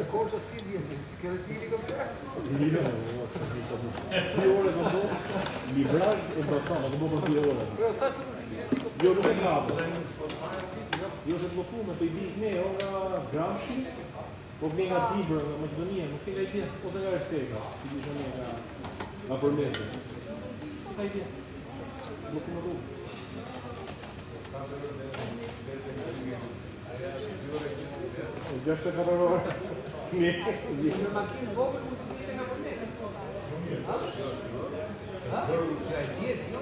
Korça si vjen? Ke ti helikopter? Jo, 2 ore do bëj. Librazh e Bosama, do bëj për 2 ore. Po tash nuk si vjen helikopter. Jo, nuk e kam. Jo, se bllokuam të i bish ne nga Gramshi, po vjen nga Tibër, nga Maqedonia, nuk e ka ide, ose nga Erseka, si ishte ne nga Përmendje. Nuk ka ide. Bllokuam rrugë. Gjashtë kameror. Me makinë vogël mund të vjen nga Përmendje. Ha? Ha? Ja e di, jo.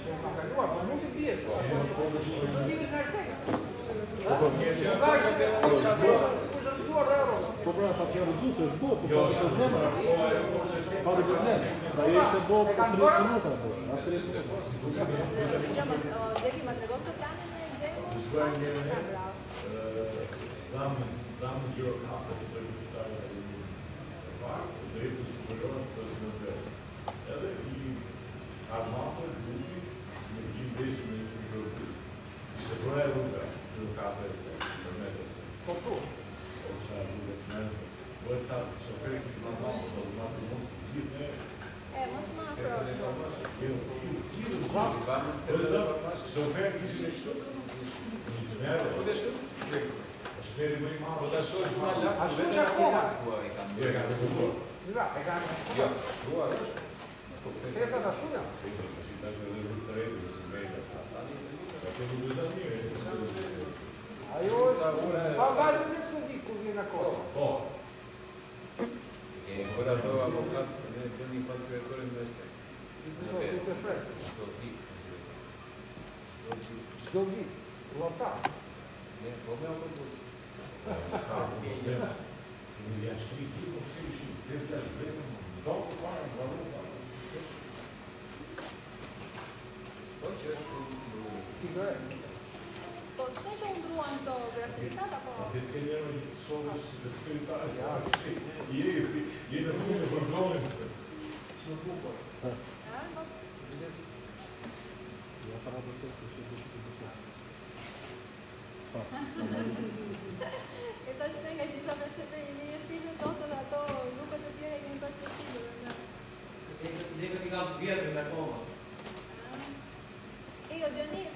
Se ka kaluar, po mund të vjen. Ti je në Erseka. Po pra, ta që rëzuar se është bo, po pa të problem. Pa të problem. Sa e ishte bo për 30 minuta. Gjeki, ma tregon të planin e Gjeko? Dam Eurocasta që të rëzitare e parë, drejtë superior të së edhe i armatër grupi në gjimë beshë në një grupit. Si se proja rruga, Eurocasta e se, për me të se. Po tu? O që a rruga të me, po e sa shoferit të armatër, do të matë mund të gjithë me. Mos më afrosh. Shoferit që ishte kështu? Po dhe shtu? Shperi më i marë, po da shosh më alë. A shumë që akoma? Jo, e ka të kukur. Mira, e ka Jo, shruar është. Tesa da shumë? Ajo pa valë në të di kur vjen akoma. Po. E kod ato avokat ne të një pas kreatore në verse. Do si të fresë. Çdo vit. Luata. Ne po me autobus. Në janë shtriki, po si ishim, desja shbretën, do të parë, Po që është shumë Pikëres. Po, qëtë që undruan këto grafikat, apo? a të skenjerë një shodësh të të fejsarë, je në funë në kontrolin. Në bukur. Ja para të të E ta që nga që isha me shepe i një shilë, sotë dhe ato lupët e tjera i një pas të shilë. Lekët i kam të vjetër nga koma. Jo, Dionis.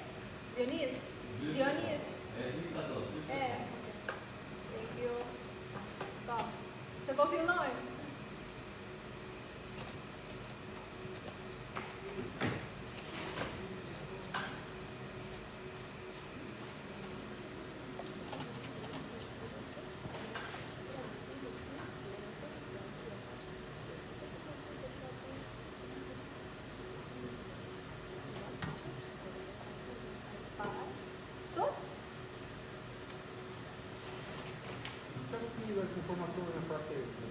Thank you. Po, se po fillojmë. Informazione nel frattempo.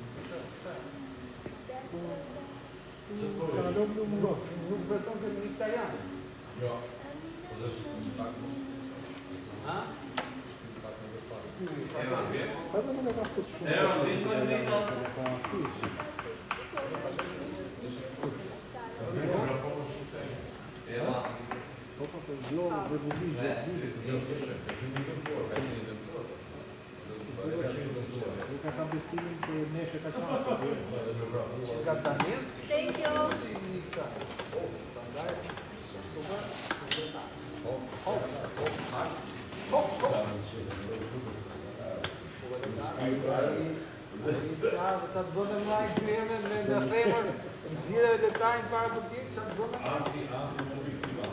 Nuk beson të një italianë. Jo. Po dhe shumë që pak më shumë. Ha? Pa dhe më në ka fëtë shumë. Po pa të zlorë dhe buzizhe. Nuk ka kam besimin të neshe ka qanë. Ka danez? Thank you. Qa të bënë nga i kreme me nga themër, nëzire e detajnë para për tjetë, qa të bënë? Ansi më viktima,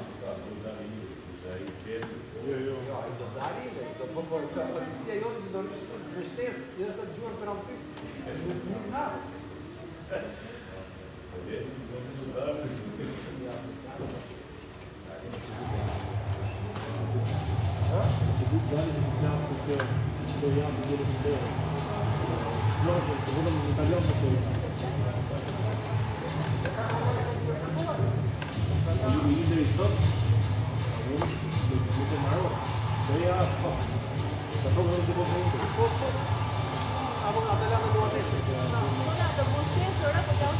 Jo. Jo, i do dari, do përpër, përgjësia jonë që do rishtë në shtesë, që dhe sa të gjuën për ampit, nuk një nërës. Të du të dalë në flasë të që janë të vërë të bërë. Shloshën, të vërëm në italian të të janë. I ide i sot, nuk e marrë. Dhe ja, të shumë në të përë.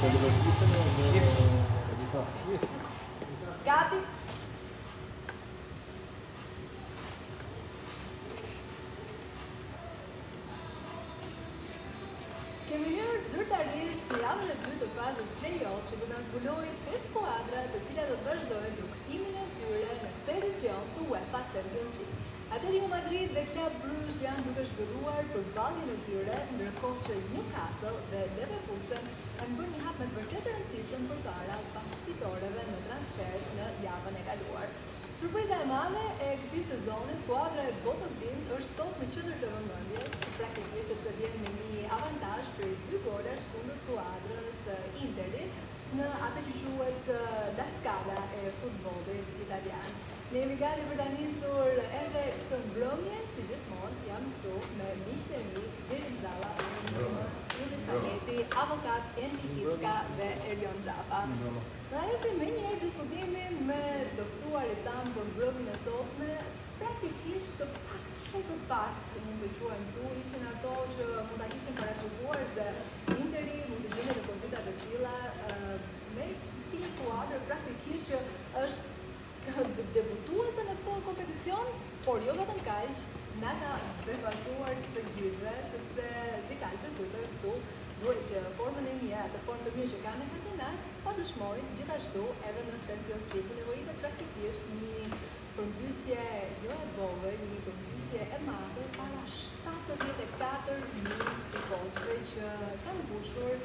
Po do vazhdisem në edukację. Gati? Kemi hyrë zyrtarisht në javën e dytë të fazës play-off që do na zbulojë 5 skuadra të cilat do të vazhdojnë rrugtimin e tyre në këtë edicion të UEFA Champions League. Atletico Madrid dhe Club Brugge janë duke zhvilluar përballjen e tyre, ndërkohë që Newcastle dhe Leverkusen kanë bërë një hap me të vërtetë të rëndësishëm përpara pas fitoreve në transfer në javën e kaluar. Surpriza e madhe e këtij sezoni, skuadra e Bototin është sot në qendër të vëmendjes, praktikisht sepse vjen me një avantazh prej 2 golash kundër skuadrës Interit në atë që quhet La Scala e futbollit italian. Ne jemi gati për ta nisur edhe këtë mbrëmje, si gjithmonë jam këtu me miqtë e mi, Deri Zalla, Yuri Shameti, avokat Endi Hicka dhe Erion Xhafa. Na nisim me një herë diskutimin me të ftuarit tanë për mbrëmjen e sotme, praktikisht të pakt, shumë të pakt, mund të quajmë këtu, ishin ato që mund ta kishin parashikuar se Interi mund të gjende depozita të tilla me si skuadër praktikisht që është debutuese në këtë kompeticion, por jo vetëm kaq, na ka befasuar të gjithëve, sepse si kaltë super këtu, duhet që formën e mirë, atë formë të mirë që kanë në kampionat, pa dëshmojnë gjithashtu edhe në Champions League, nevojitet praktikisht një përmbysje jo e vogël, një përmbysje e madhe para 74.000 tifozëve që kanë mbushur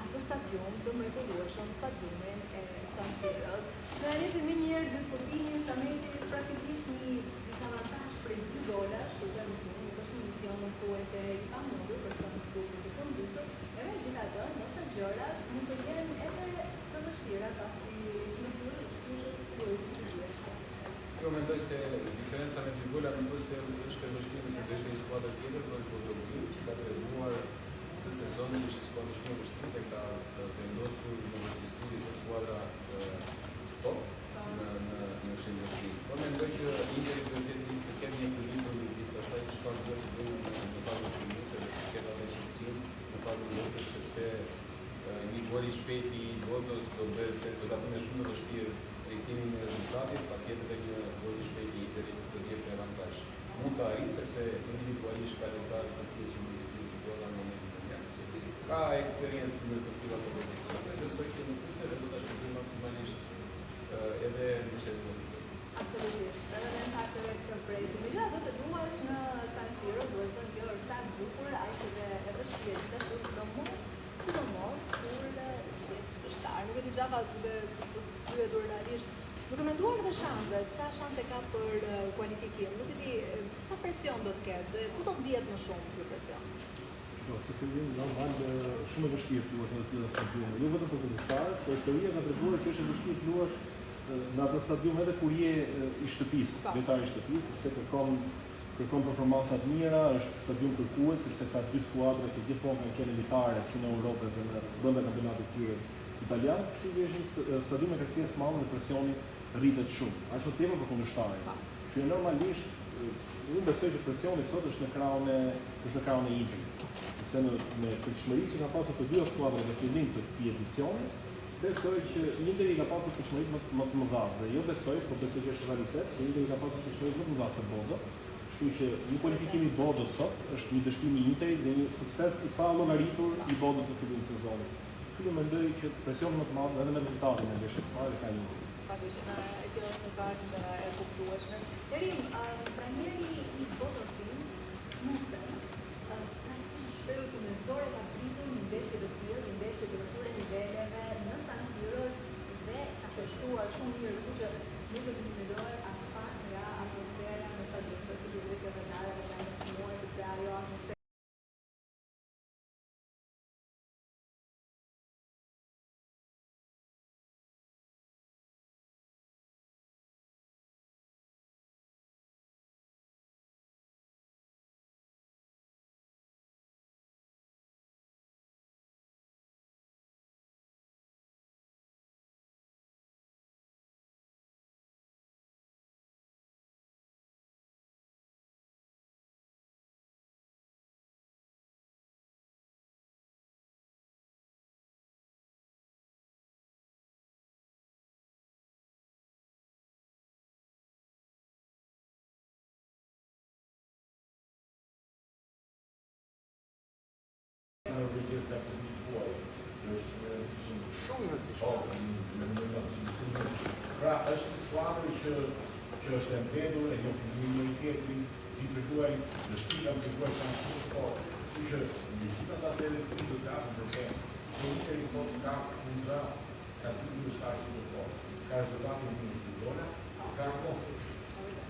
atë stadium të mrekullueshëm, stadiumin e San Siros. Ne nisim me një herë diskutimin, Shameti praktikisht një disavantazh prej 2 golash, nuk është një mision mësuese i pamundur për të klubin të përmbysur, e megjithatë, nëse gjërat mund të jenë edhe të vështira pasi në fund Jo mendoj se diferenca me 2 gola nuk është se është e vështirë se do ishte një skuadër tjetër, por është Bototin që ka treguar të sezonit ishte skuadër shumë e vështirë dhe ka vendosur në vështirësi të skuadra top në Champions League. Por mendoj që Interi duhet të ketë një ekuilibër midis asaj çfarë do të bëjë në fazën sulmuese dhe të ketë atë qetësinë në fazën mbrojtëse sepse një gol i shpejt i Botos do ta bëjë shumë të vështirë drejtimin e rezultatit, patjetër tek një gol i shpejt i Interit do të jetë avantazh. Mund të arrijë sepse individualisht ka rezultate të tilla që mund të sigurohen në momentin e tij. Ka eksperiencë në të tilla kompeticione, besoj që në fushën do ta shfrytëzojë maksimalisht edhe në çdo absolutisht, edhe në faktore të presim. Megjithatë të duash në San Siro, duhet të kjo është sa bukur, aq edhe vështirë, sidomos kur shtar. Nuk e di Xhafa të pyetur realisht. Duke menduar edhe shanset, sa shanse ka për kualifikim, nuk e di sa presion do të ketë dhe ku do ndihet më shumë ky presion. Se fillim normal shumë e vështirë të luash në të tilla stadiume. Jo vetëm për kundërshtar, por historia ka treguar që është e vështirë të luash në atë stadium edhe kur je i shtëpisë, lojtar i shtëpisë, sepse kërkon performanca të mira, është stadium kërkues sepse ka 2 skuadra që gjithmonë kanë qenë elitare si në Europë dhe në brenda kampionatit të tyre italian, kështu që është stadium me kërkesë të madhe dhe presioni rritet shumë. Ashtu tepër për kundërshtarin. Që normalisht unë besoj që presioni sot është në krahun e Interit. Se me pritshmëritë që ka pasur të 2 skuadrat në fillim të këtij edicioni, besoj që Interi ka pasur pritshmëri më të mëdha dhe jo besoj, por besoj që është realitet, që Interi ka pasur pritshmëri më të mëdha se Bodo. Kështu që një kualifikim i Bodos sot është një dështim i Interit dhe një sukses i pallollaritur i Bodos në fillim të sezonit. Kështu që mendoj që presion më të madh edhe me rezultatin e ndeshjes së parë ka një. Patjetër, kjo është një fakt e kuptueshme. Erin, trajneri i Bototin, Mucen, shprehu të me zore ka pritur një ndeshje të tillë, një ndeshje të këtyre niveleve në San Siro dhe ka përsuar shumë mirë, kështu që nuk do të minderoj as pak nga atmosfera në stadium, se sigurisht që vënare do të ndihmojë sepse ajo atmosfera Pra, është skuadër që është e mbetur e një një tjetrin, i treguaj në shtëpi kam treguar sa shumë sport. Kështu që në gjithë ata edhe këtu do të kapim problem. Po Interi sot ka kundra ka dy shkaqe shumë të fortë. Ka rezultate në futbola, ka kohë.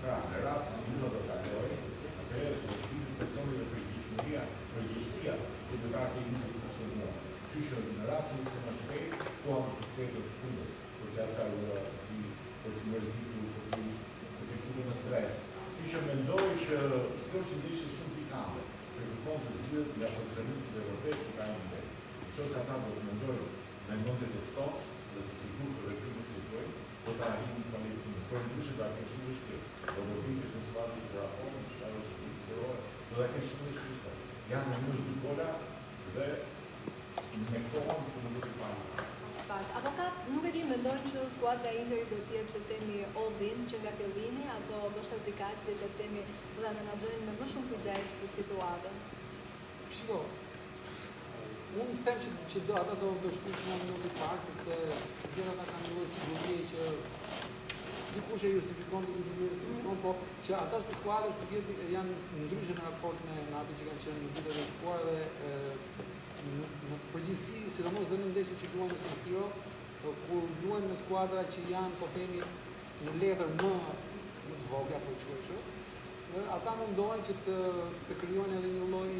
Pra, në rast se një do të kalojë, atëherë është vështirë personave për përgjegjësia, përgjegjësia që do ta kemi të shumë. Kështu që në rastin që më shpejt, po am të kthehet të fundit, për të ardhur për të mërzitur për të futur në stres. Kështu që mendoj që kjo është një ishte shumë pikante, për kërkon të zgjidhet nga profesionistët evropej që kanë në vetë. Nëse ata do të mendojnë në mendje të ftohtë dhe të sigurt për veprimet që bëjnë, do ta arrijnë kvalifikimin. Por ndryshe do ta kenë shumë vështirë. Do të vinë në skuadrë të Rafon, që është superior, do ta kenë shumë vështirë. Janë në dy gola dhe me kohën që nuk do të fajnë. Avokat, nuk e di mendojnë që skuadra e Interit do të jetë temi all-in që nga fillimi apo ndoshta Zikati do të temi do ta menaxhojnë me më shumë kujdes situatën. Shiko, unë them që ata do shtypin në minutë parë, sepse si gjëra ata kanë një siguri që dikush e justifikon, po që ata si skuadrë si vjetë janë ndryshe në raport me ato që kanë qenë në vitet e shkuar dhe në përgjithësi, sidomos dhe në ndeshjet që luajnë në San Siro, kur luajnë në skuadra që janë, po themi, në letër më të vogla, po quajmë, ata mundohen që të krijojnë edhe një lloj,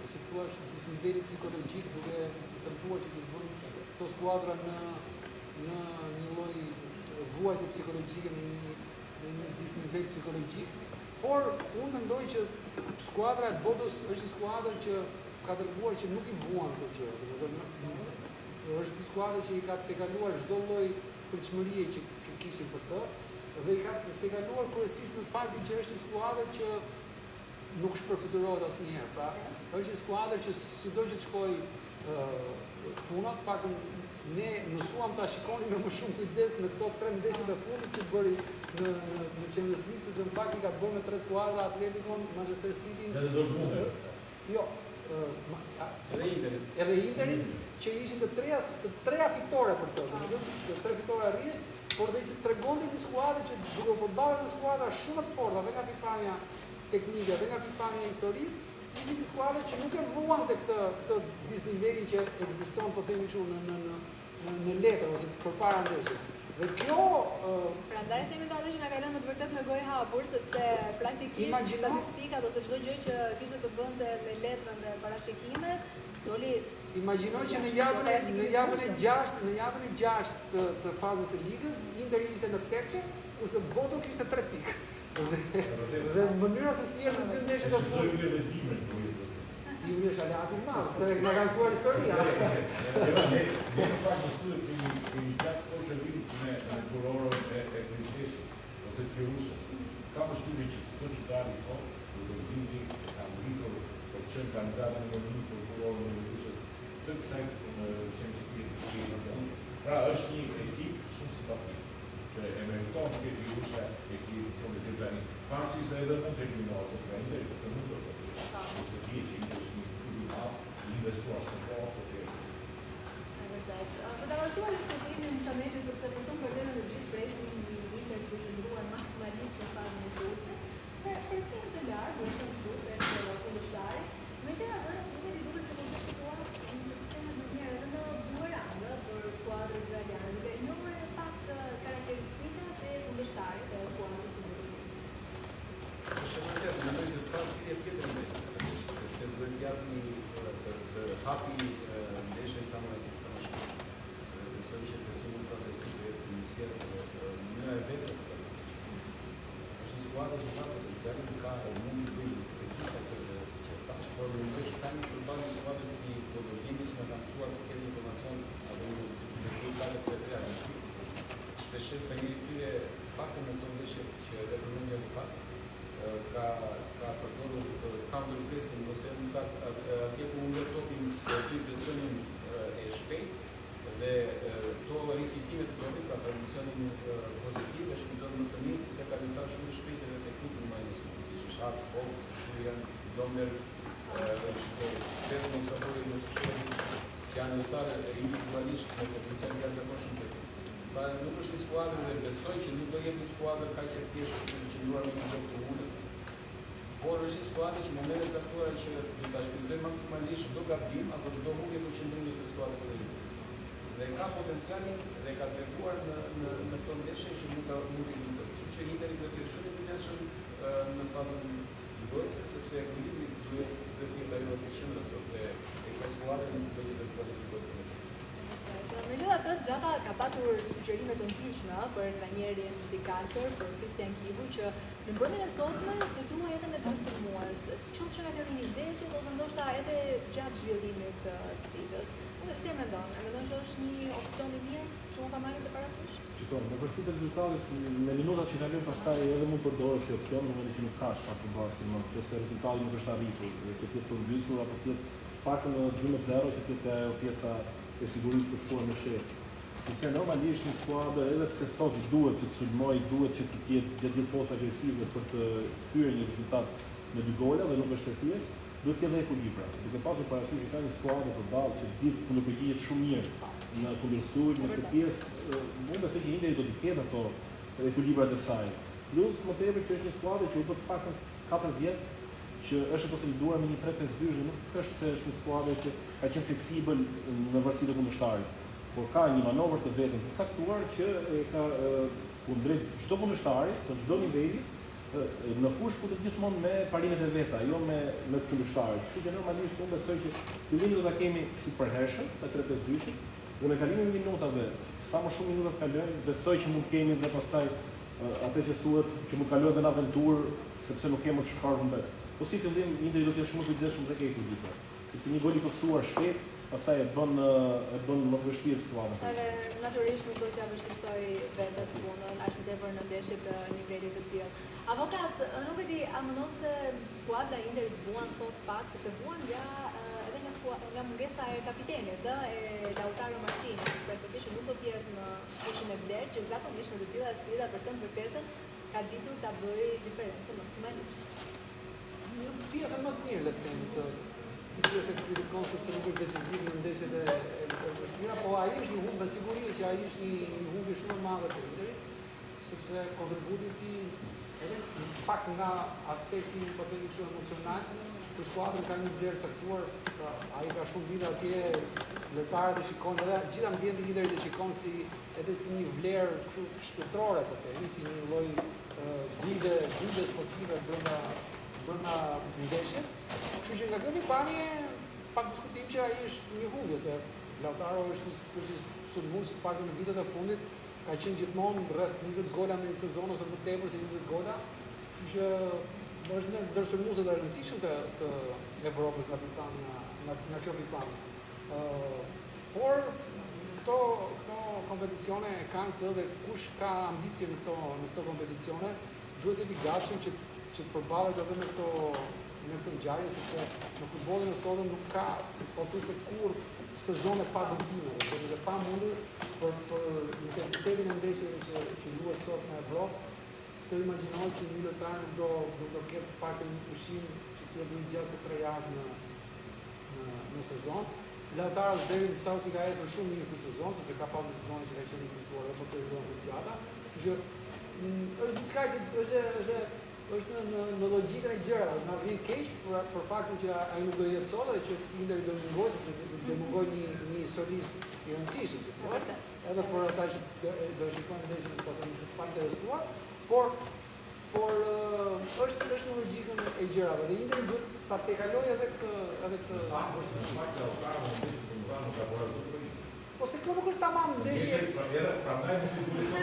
si thua, disniveli psikologjik, duke tentuar që të bëjnë këto skuadra në një lloj vuajtje psikologjike, në një disnivel psikologjik. Por unë mendoj që skuadra e botës është një skuadër që ka dërguar që nuk i vuan këto gjë. Është një skuadër që i ka tejkaluar çdo lloj pritshmërie që kishin për të dhe i ka tejkaluar kryesisht në faktin që është një skuadër që nuk shpërfiturohet asnjëherë. Pra, është një skuadër që sido që të shkojë puna, të paktën ne mësuam ta shikonim me më shumë kujdes në këto 3 ndeshjet e fundit që bëri në Champions League, sepse në fakt i ka bërë me 3 skuadra, Atleticon, Manchester City. Edhe Dortmund. Jo. Edhe Interin që ishin të treja fitore për të, të 3 fitore rrisht, por dhe që tregonte një skuadër që duke u përballur me skuadra shumë të forta dhe nga pikpamja teknike dhe nga pikpamja historisë, ishin një skuadër që nuk e vuan te këtë disnivelin që ekziston, po themi kështu, në letër ose përpara ndeshjes. Dhe kjo prandaj themi atë që na ka lënë të vërtet në gojë hapur, sepse praktikisht statistikat ose çdo gjë që kishte të bënte me letrën dhe parashikimet, doli. Imagjinoj që në javën e 6 të fazës së ligës, Interi ishte në 8, kurse Bodo kishte 3 pikë. Dhe në mënyra se si janë të ndeshjet e fundit. Ju është aleatu madh, dhe nga kanë suar historia. Ne pak në studio kemi gjatë poshtë vitit me kurorën e Kristeshit, ose të Rushës. Ka më studio që së të që dali sot, së të zindi, ka më rritur për qënë kandidatë në një për kurorën e Rushës, të kësaj në qenë studio. Pra është një ekip shumë simpatik, që e meriton këtë i Rushëa ekip të sonë të plani. Parësi se edhe mund të terminohet, se ka Interi, për të mund të të investuar shumë po, për ta vazhduar diskutimin justamente sepse kupton problemet e gjithë presin në Inter të qëndruar maksimalisht në fazën e fundit, dhe presin të lartë, është në fundit të kundërshtari, megjithatë Interi duket se mund të situar në mënyrë edhe në bumerang për skuadrën italiane, duke njohur në fakt karakteristikat e kundërshtarit të skuadrës së Interit. Është vërtet, mendoj se s'ka si tjetër me, sepse duhet t'jap një hapi ndeshje sa më shpejt. Besoj që besimin profesionist të jetë iniciuar mënyra e vetë të është një skuadër që ka potencialin, ka mund të bëjë ekipa që tash por mendoj që kanë përballë një skuadër si Bodolini që më ka mësuar të ketë informacion apo një rezultate të realistë. Shpeshherë për një tyre pak në këto ndeshje që edhe përmendja në pak ka përdorur counter pressing ose më saktë atje ku mund të topin të presionin e shpejt dhe to rifitimet të topit ka tranzicionin pozitiv dhe shpenzon më së miri sepse ka lëtar shumë shpejt edhe teknikën më njësuar, siç është Hart, Shurian, Domer, është demonstratori në shoqëri janë lojtarë individualisht me potencial jashtëzakonshëm të tij. Pra nuk është një skuadër dhe besoj që nuk do jetë një skuadër kaq e thjeshtë për të qëndruar në një blok të ulët, por është një skuadër që në momentet e caktuara që do ta shfrytëzojë maksimalisht çdo gabim apo çdo humbje për qëndrimin e skuadrës së Inter. Dhe ka potencialin dhe ka treguar në këtë ndeshje që mund të lutojë. Kështu që Interi do të jetë shumë i kujdesshëm në fazën luajtëse sepse ekuilibri duhet të jetë ajo në qendër sot e kësaj skuadre nëse do të kualifikohet. Megjithatë, Xhaka ka patur sugjerime të ndryshme për trajnerin si Carter, për Christian Kivu, që në mbrëmjen e sotme vetuan edhe me transformues, qoftë nga fillimi i ndeshjes ose ndoshta edhe gjatë zhvillimit të sfidës. Nuk e si e mendon? E mendon që është një opsion i mirë që mund ta marrë të parasysh? Qëton, në përsi të rezultatit, me minutat që kalojnë pastaj edhe mund përdoret si opsion, në momentin që nuk ka shfaq të bërë, si nëse rezultati nuk është arritur, të jetë përmbysur apo të jetë pakën në 2-0 që të jetë ajo pjesa e sigurisë për shkuar në shef. Sepse normalisht një skuadër edhe pse sot duhet që të sulmoj, duhet që të ketë gjatë postë agresive për të kthyer një rezultat me 2 gola dhe nuk është e thjeshtë, duhet të ketë ekuilibra. Duke pasur parasysh që ka një skuadër përballë që di të përgjigjet shumë mirë në kundërshtuar në këtë pjesë, mund të thëjë që Interi do të ketë ato ekuilibrat e saj. Plus më tepër që është një skuadër që u bë të paktën 4 vjet që është konsoliduar me një 3-5-2 dhe nuk është se është një skuadër që ka qenë fleksibël në varësi të kundërshtarit, por ka një manovër të vetëm të caktuar që ka kundrejt çdo kundërshtari, të çdo niveli, në fushë futet gjithmonë me parimet e veta, jo me të kundërshtarit. Kështu që normalisht unë besoj që fillimin do ta kemi si përhershëm, të 3-5-2-shin, dhe me kalimin e minutave, sa më shumë minuta kalojnë, besoj që mund kemi dhe pastaj atë që thuhet që mund kalojë edhe në aventurë, sepse nuk kemi çfarë humbet. Po si fillim Interi do të jetë shumë i kujdesshëm tek ekuilibri. Sepse një gol i pasur shpejt, pastaj e bën më të vështirë skuadrën. Edhe natyrisht nuk do t'ja vështirësoj vetes punën, aq më tepër në ndeshje të nivelit të tillë. Avokat, nuk e di, a mendon se skuadra e Interit vuan sot pak, sepse vuan edhe nga mungesa e kapitenit, e Lautaro Martinez, praktikisht nuk do të jetë në fushën e vlerë, që zakonisht në të tilla sfida për të vërtetën ka ditur ta bëjë diferencën maksimalisht. Pjesa më të mirë le të themi të pjesë e kritikon sepse nuk është decisiv në ndeshjet e vështira, po ai është një humbje me siguri që ai është një humbje shumë e madhe për Interin, sepse kontributi i tij edhe pak nga aspekti po themi kështu emocional për skuadrën ka një vlerë caktuar, pra ai ka shumë vite atje, lojtarët e shikojnë edhe gjithë ambienti i Interit e shikon si edhe si një vlerë kështu shpirtërore po themi, si një lloj gjilde sportive brenda ndeshjes. Kështu që nga kjo pamje pa diskutim që ai është një humbje, se Lautaro është një sulmues që pak në vitet e fundit ka qenë gjithmonë rreth 20 gola në një sezon ose më tepër se 20 gola. Kështu që është një ndër sulmuesit e rëndësishëm të Evropës nga kjo pikpamje. Por këto kompeticione kanë këtë dhe kush ka ambicie në këto kompeticione duhet të jetë i gatshëm që të përballet edhe me këto ngjarje, sepse në futbollin e sotëm nuk ka pothuajse kur sezone pa dëmtime, dhe pa mundur për intensitetin e ndeshjeve që luhet sot në Evropë, të imagjinohet që një lojtar nuk do ketë pakën një pushim që të jetë gjatë se 3 javë në sezon. Lautaro deri në sa u ka ecur shumë mirë këtë sezon, sepse ka pasur sezone që ka qenë fituar apo të luajë të gjata. Kështu që është diçka që është në logjikën e gjërave, na vjen keq për faktin që ai nuk do jetë sot dhe që Interi do mungoj një solist i rëndësishëm, edhe për ata që do shikojnë ndeshjen po të ishte pa interesuar, por është në logjikën e gjërave dhe Interi duhet ta tekalojë edhe këtë po se kjo nuk është tamam ndeshje. Edhe prandaj nuk ndeshje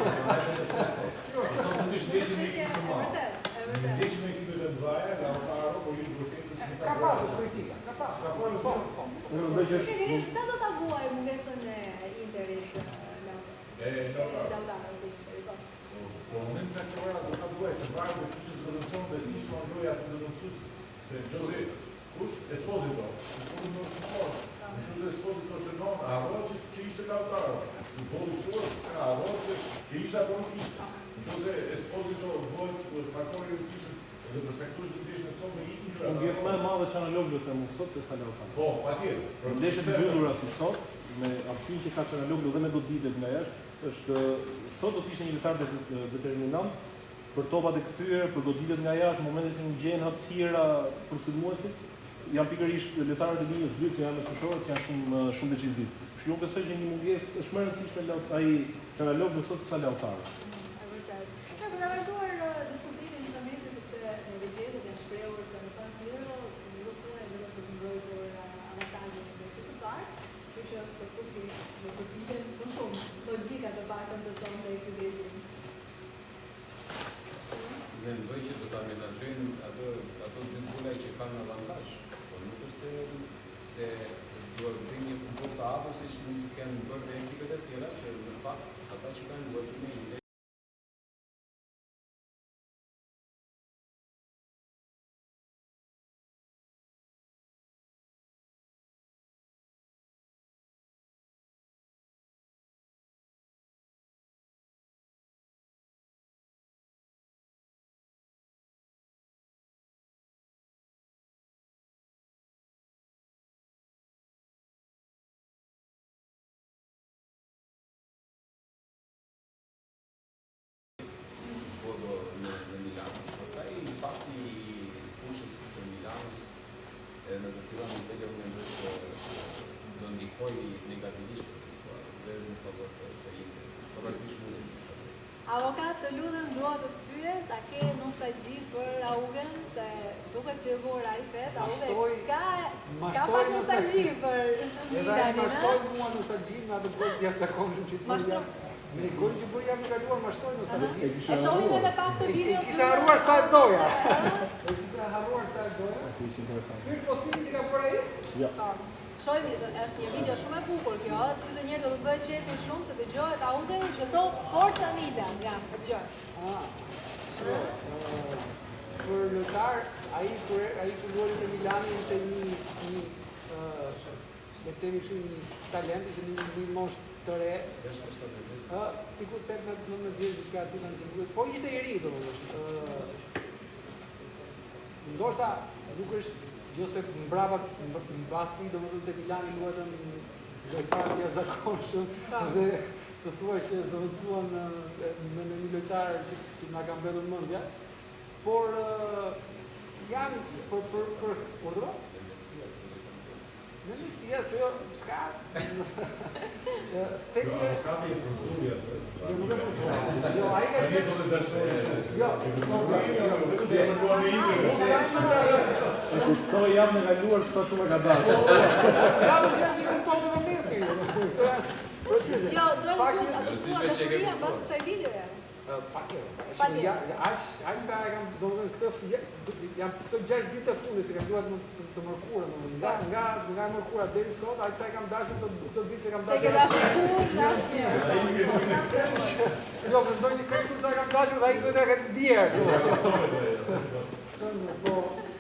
me ekipet e mëdha, Lautaro po ju vërtet ka pasur kritika, ka pasur. Sa do ta vuaj mungesën e Interit Lautaro? Po moment caktuar do ta vuaj se varet me kush zëvendëson besimishëm androja të zëvendësues. Se Jose kush Esposito në sport. Esposito shënon arroqë që ishte Lautaro. Futbolli shuar arroqë që ishte apo nuk ishte. Jose Esposito bëhet faktori i rëndësishëm Edhe për sektorin të ndeshjes sot me ikin gjëra. Mungesë më e madhe që analog do të them sot se Sala Utani. Po, patjetër. Për ndeshjet e mbyllura si sot, me aftësinë që ka Çalhanoğlu dhe me goditë nga jashtë, është sot do të ishte një lojtar determinant për topat e kthyer, për goditjet nga jashtë, momentet që ngjen hapësira për sulmuesit, janë pikërisht lojtarët e linjës dytë që janë me fushorët që janë shumë deciziv. Kështu unë besoj që një mungesë është më e rëndësishme ai Çalhanoğlu sot se Sala Utani. Për të vazhduar diskutimin në momentin sepse regjistrat janë shprehur se në San Siro nuk thuhen vetëm për të mbrojtur avantazhin e ndeshjes së parë, kështu që përkufi do të përpiqen më shumë logjika të paktën të çonte ekipimin. Mendoj që do ta menaxhojnë ato dy gola që kanë avantazh, por nuk është se do të bëjnë një futboll të hapur siç mund të kenë bërë dhe ekipet e tjera që në fakt ata që kanë luajtur me ide në Milano. Pastaj fakti i fushës së Milanës në të tilla nivel unë mendoj që do ndikojë negativisht për skuadrën dhe në favor të Inter. Pavarësisht mundësisë. Avokat, të lutem dua të të pyes, a ke nostalgji për Augen, se duket si vora ai vet, Augen ka pak nostalgji për Milanin, mashtoj mua nostalgji me atë gol jashtëzakonshëm që bëri. Me gol që bëri javën e kaluar mashtoj nostalgji. E shohim edhe pak të video. Kisha harruar sa e doja. Kisha harruar sa e doja. Ky është postimi që ka bërë ai? Jo. Shohim, është një video shumë e bukur kjo, ty të njerë do të bëhet qefi shumë se dëgjohet Augen që do Forza Milan, ja, dëgjoj. Për lojtar, ai kur luajti te Milani ishte një le të themi kështu një talent që një moshë të re. Diku 18-19 vjeç diçka aty kanë sigurisht. Po ishte i ri domethënë. Ndoshta nuk është jo se mbrapa mbas ti domethënë te Milani luajtën lojtarë të jashtëzakonshëm dhe të thuaj që zëvendësuan me një lojtar që na ka mbetur mendja. Por janë për urdhro? Në Mesias, po jo, s'ka. Tekni është... Ka një profesorja. Nuk e profesorja. Jo, ai ka qenë... Jo, Këto jam në kaluar sa shumë ka dalë. Ja, më që kupton në Mesi. Jo, do të pyes apo thua dashuria pas kësaj videoje? Ai sa e kam domethënë këtë jam këto 6 ditë të fundit se kam luar të mërkurën, nga mërkura deri sot, ai sa e kam dashur këto ditë se kam dashur. Se ke dashur asnjë. Jo, mendoj që kështu sa kam dashur dhe ai duhet ta ketë bjerë. Po,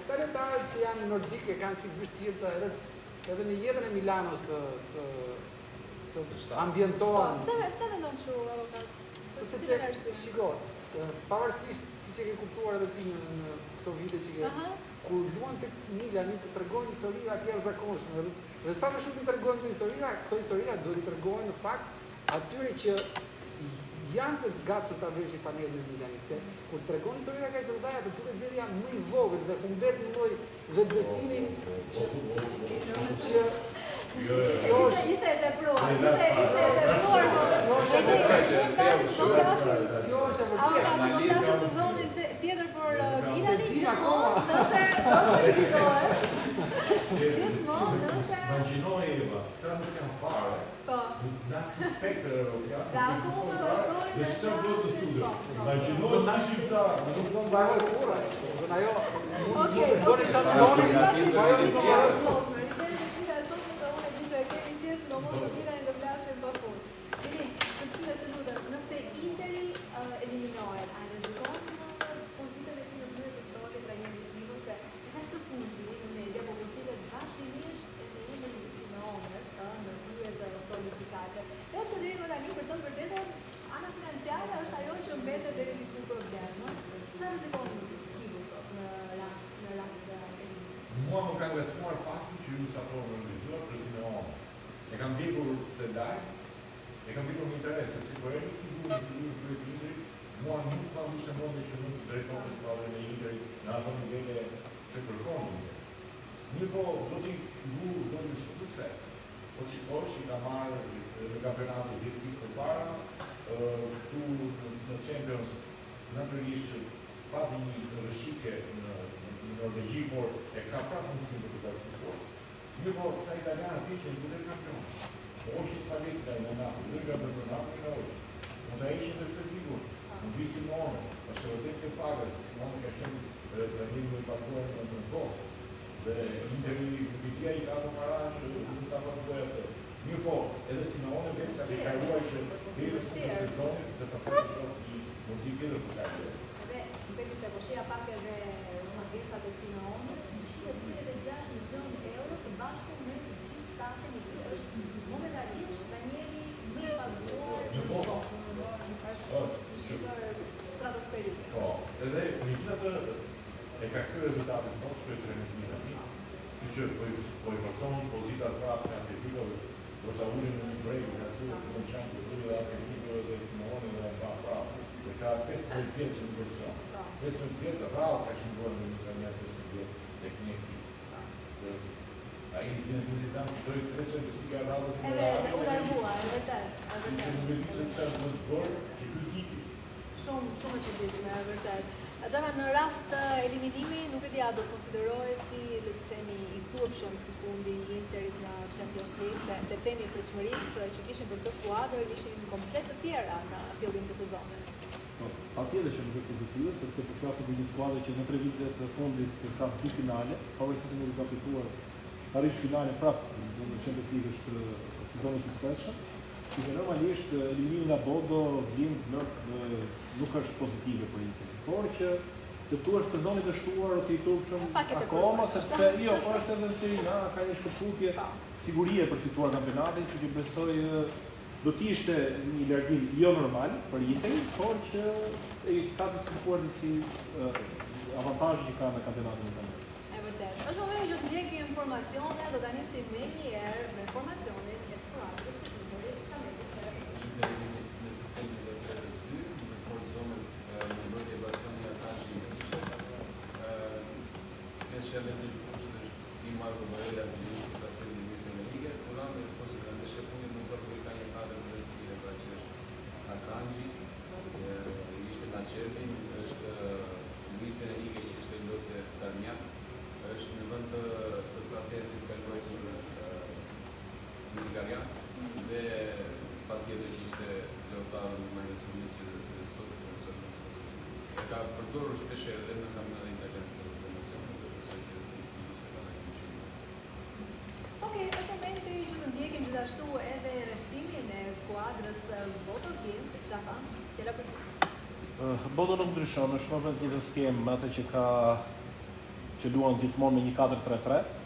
talentare që janë nordike kanë si vështirë edhe në jetën e Milanos të ambientohen. Pse mendon kështu avokat? Sepse, shiko, pavarësisht siç e ke kuptuar edhe ti në këto vite që ke, kur luan tek Milani të tregojnë histori të jashtëzakonshme. Dhe sa më shumë të tregojnë këto historia do t'i tregojnë në fakt atyre që janë të gatshëm ta veshin fanelën e Milanit, se kur tregojnë historia kaq të mëdha, të duket vetja më i vogël dhe humbet një lloj vetbesimi që Ishte e tepruar, ishte e tepruar. Do sezonin tjetër për Milanin gjithmonë, nëse do të fitohet. Gjithmonë, nëse... Imaginoj, Eva, ta nuk janë fare. Po. Na suspektër europianë. Dhe çfarë do të studio? Imaginoj ta shqiptar, nuk do të bëjë kurrë. Ajo do të çfarë doni, po ajo nuk do të nëse Interi eliminohet, a rrezikon pozitën e tij në mënyrë të stolit trajnerit se në së fundi në media po përpitet vazhdimisht në emrin e Simeones në pyetje të solicitare. Dhe pse deri më tani për të vërtetë ana financiare është ajo që mbetet deri diku problem, no? Sa rrezikon Kivu sot në Sky, e kam vitur më interes, sepse po erdhi figurë të Interit, mua nuk ka vishë mendje që nuk drejton skuadrën e Interit në ato nivele që kërkon. Mirë po, do t'i figurë do të shumë sukses. Po shikosh, i ka marrë në kampionatin vit përpara, këtu në Champions natyrisht pati një rëshqitje në Norvegji, por e ka prapë mundësinë për të kualifikuar. Mirë po, ta italianë fiqen të dhe kampion. Oqë Spalletti dai Monaco, lui che ha per Monaco e oggi. Non hai esce del figure, non vi Simone, ma se lo tempo paga, Simone che ha sempre la linea di parkour non può. L'Inter i capo Marancio, non sta parlando. Mio po', ed è Simone pensa che Caruai c'è delle sezoni che sta passando sciocchi, non si chiede per Caruai. Vedi se vëshia pak edhe mungesat e Simeone, 126 milion euro së bashku me të gjithë stafin e tij është momentalisht Danieli më i paguar është stratosferike. Po, edhe megjithatë e ka këtë rezultate sot shpejtëre në Milani, që po i forcon pozitat prapë në atletico, do sa ulin në një break nga këtu në Champions dhe atletico dhe Simone dhe pa prapë. Dhe ka 15 vjetë që në përshon. 15 vjetë, rrallë ka që në bërë në Italian 15 vjetë tek një ekip. A i si në vizitant të dojë 300 që ka rrallë të Edhe u largua, e vërtet. që në vëdi se të do të bërë që këtë kipi. Shumë e çuditshme, e vërtet. Xhama në rast të eliminimi, nuk e di a do të konsiderohej si le të themi i turpshëm ky fundi i Interit në Champions League, se le të themi pritshmëritë që kishin për këtë skuadër ishin komplet të tjera në fillim të sezonit. Patjetër që nuk është pozitive, sepse po flasim për një skuadër që në 3 vitet të fundit ka 2 finale, pavarësisht se nuk ka fituar arrish finale prapë në Champions League është sezoni i suksesshëm. Që normalisht eliminimi nga Bodo vjen nuk është pozitive për Interin. Por që të thuash sezonit të shtuar ose i turpshëm akoma, sepse jo, por është edhe në Serie A, ka një shkëputje sigurie për fituar kampionatin, që besoj do të ishte një largim jo normal për Interin, por që ka të shkëpuar disi avantazhe që ka në kampionatin italian. E vërtet. Është momenti që të ndjekim informacione, do ta nisim më një herë me informacionin e skuadrës së Interit. Interi në sistemin e 3-2, në portzonën në mbrojtje Baskonia Akanji Pesha vezir fushë i Marko Varela Zilinski ka prezin Luisën e Ligë, Turan dhe sposu të ndeshe fundit në zbërë ka një kadrë zërësire, pra që është Akanji, ishte Naçervin, është Luisën e Ligë që ishte Lose Darmian, është në vend të Fratesit ka luajtur Bulgarian dhe patjetër që ishte Lautaro Martinez që sot si mësot në sot. Ka përdorur shpeshherë edhe në kampionatin italian këtë promocion, dhe besoj që se ka ndajë pushim. Okej, është momenti që të ndjekim gjithashtu edhe rreshtimin e skuadrës Bodo Glimt, Çapa, fjala për ty. Bodo nuk ndryshon, është më një skemë me atë që luan gjithmonë me një 4-3-3.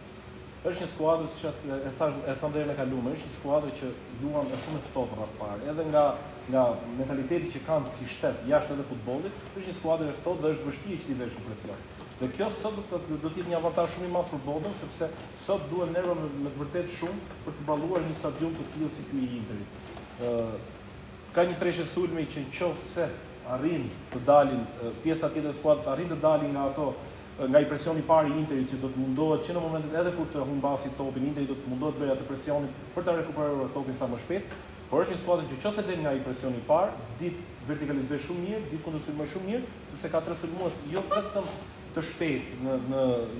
Është një skuadër, siç e thash deri në kalume, është një skuadër që luan me shumë ftohtë rreth parë. Edhe nga mentaliteti që kanë si shtet jashtë edhe futbollit, është një skuadër e ftohtë dhe është vështirë që t'i vesh në presion. Dhe kjo sot do të jetë një avantazh shumë i madh për Bodën, sepse sot duhen nerva me të vërtetë shumë për të balluar një stadium të tillë si ky i Interit. Ka një treshë sulmi që nëse arrin të dalin pjesa tjetër e skuadrës, arrin të dalin nga i presioni parë i Interit që do të mundohet që në momentet edhe kur të humbasi topin, Interi do të mundohet bëj atë presionin për ta rekuperuar topin sa më shpejt, por është një skuadër që nëse del nga i presioni parë, ditë vertikalizoj shumë mirë, ditë kundërsulmoj shumë mirë, sepse ka tre sulmues jo vetëm të shpejt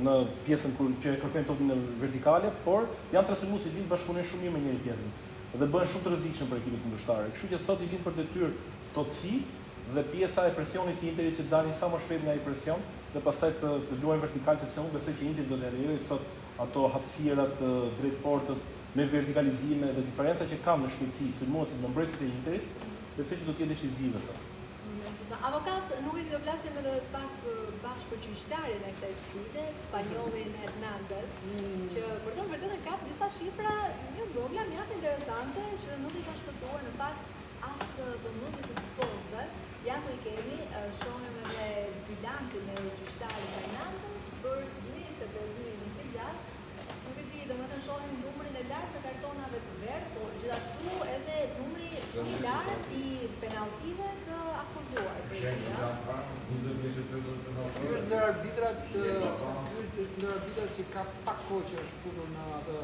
në pjesën që kërkojnë topin në vertikale, por janë tre sulmues që gjithë bashkëpunojnë shumë mirë me njëri tjetrin dhe bëhen shumë të rrezikshëm për ekipin kundërshtar. Kështu që sot i vjen për detyrë ftohtësi dhe pjesa e presionit të Interit që dalin sa më shpejt nga i presion dhe pastaj të luajnë vertikal, sepse unë besoj që Interi do të rrijojë sot ato hapësirat drejt portës me vertikalizime dhe diferenca që kanë në shpejtësi sulmuesit në mbrojtësit e Interit, besoj që do të jetë decisive sot. Avokat, nuk e di të flasim edhe pak bashkë për gjyqtarin e kësaj sfide, spanjollin Hernandez, që për të vërtetë ka disa shifra një vogla mjaft interesante që nuk i ka shpëtuar në fakt as vëmendjes së tifozëve. Ja ku i kemi, shohim edhe bilancin e gjyqtarit Hernandez për 2025-2026, Nuk e di, domethënë shohim numrin e lartë të kartonave të verdh, po gjithashtu edhe numri shumë i lartë i penaltive të akorduar. Schengen kanë franë, 20 vjeçë të penalti. Ky është ndër arbitrat që ka pak kohë që është futur në atë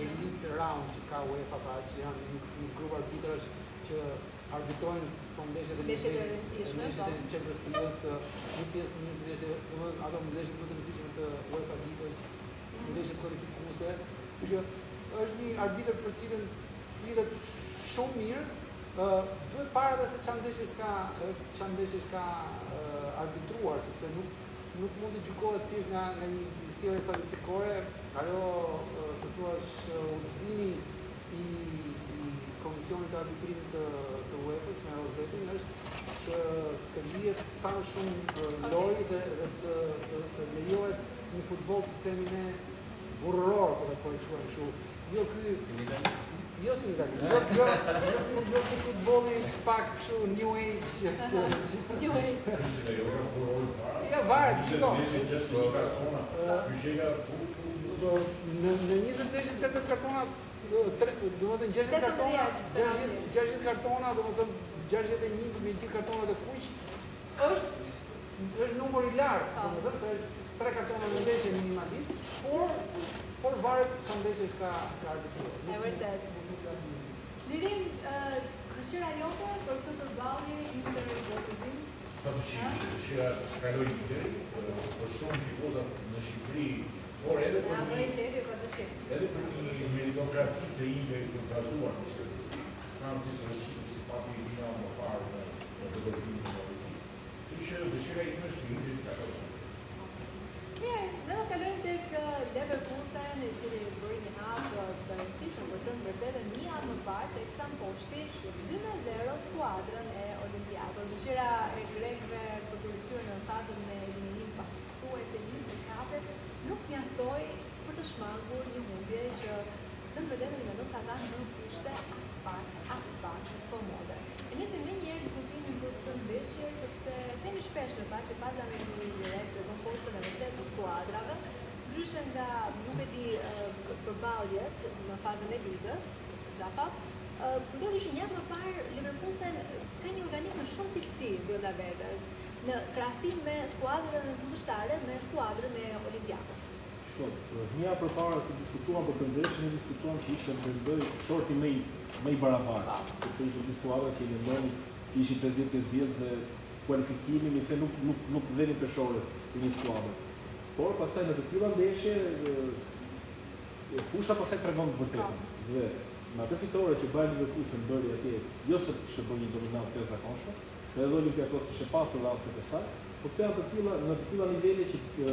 elite round që ka UEFA, pra që janë një grup arbitrash që arbitrojnë ndeshjet e rëndësishme, ndeshjet e Champions League-s, një pjesë një ndeshje, domethënë ato ndeshjet më të rëndësishme të UEFA Ligës, ndeshjet kualifikuese. Kështu që është një arbitër për cilën flitet shumë mirë. Duhet para edhe se çfarë ndeshjes ka arbitruar, sepse nuk mund të gjykohet thjesht nga një sjellje statistikore. Ajo se thua udhëzimi i Komisionit të Arbitrimit të UEFA-s me rozvetin është që të lihet sa më shumë lojë dhe të lejohet një futboll si themi ne burror, po e quajmë kështu. Jo ky jo si ndali. Jo futbolli pak kështu new age. Ja varet, shiko. Në 20 ndeshje 80 kartona, domethënë 60 kartona, 60 kartona, domethënë 61 me gjithë kartonat e kuq, është numër i lartë, domethënë se është 3 kartona në ndeshje minimalisht, por varet çfarë ndeshjes ka arbitruar. E vërtet. Lirim, dëshira jote për këtë përballje Inter-Bototin? Dëshira është të kaloj deri, për shumë tifoza në Shqipëri, por edhe për një meritokraci të Interit të vazhduar në Shqipëri. Francis Rossi, si pati i final më parë në të vërtimin e Europës. Kështu që dëshira ime është të Interit të kaloj. Mirë, ne do kalojmë tek Leverkusen, i cili bëri një hapë të rëndësishëm për të vërtetë një javë më parë teksa mposhti 2-0 skuadrën e Olympiakos. Dëshira e grekëve për të rikthyer në fazën me eliminim pakstuese 1-4 nuk mjaftoi për të shmangur një humbje që të vërtetë mendon se ata nuk ishte as pak komode. Nisim me njëherë diskutimin për këtë ndeshje, sepse themi shpesh në fakt që baza me një direkt do forcën e vërtetë të skuadrave, ndryshe nga nuk e di përballjet në fazën e ligës, Xhafa, kujtohet që një javë më parë Leverkusen ka një organizëm me shumë cilësi brenda vetes, në krahasim me skuadrën kundërshtare me skuadrën e Olympiakos. Një javë përpara të diskutuam për këtë ndeshje, ne diskutuam që ishte për shorti më i barabartë, sepse ishte dy skuadra që mendonin që ishin 50-50 dhe kualifikimin i se nuk dheni peshore të një skuadre. Por pastaj në të tilla ndeshje fusha pastaj tregon të vërtetën. Dhe me atë fitore që Bayern Leverkusen bëri atje, jo se kishte bërë një dominancë e zakonshme, se edhe Olympiakos kishte pasur rastet e saj, por në të tilla nivele që në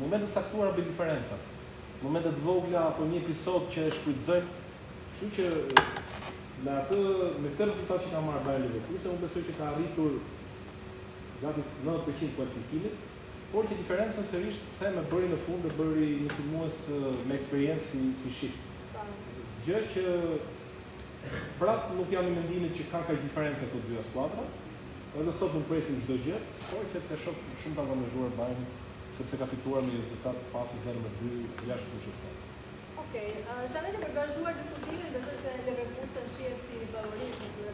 momentet saktuara bëjnë diferenca. Në momentet vogla apo një episod që e shfrytëzojnë, kështu që me këtë rezultat që ka marrë Bayern Leverkusen, unë besoj që ka arritur gati 90% kualifikimit, por që diferencën sërish theme bëri në fund dhe bëri një filmues me eksperiencë si shqip. Gjë që prapë nuk jam në mendimin që ka diferencë këto dyja skuadra, edhe sot nuk presim çdo gjë, por që të shoh shumë të avantazhuar Bayern, sepse ka fituar me rezultat pasi 0-2 jashtë fushës. Okej, Shamete për vazhduar diskutimin, besoj se Leverkusen shihet si favorit në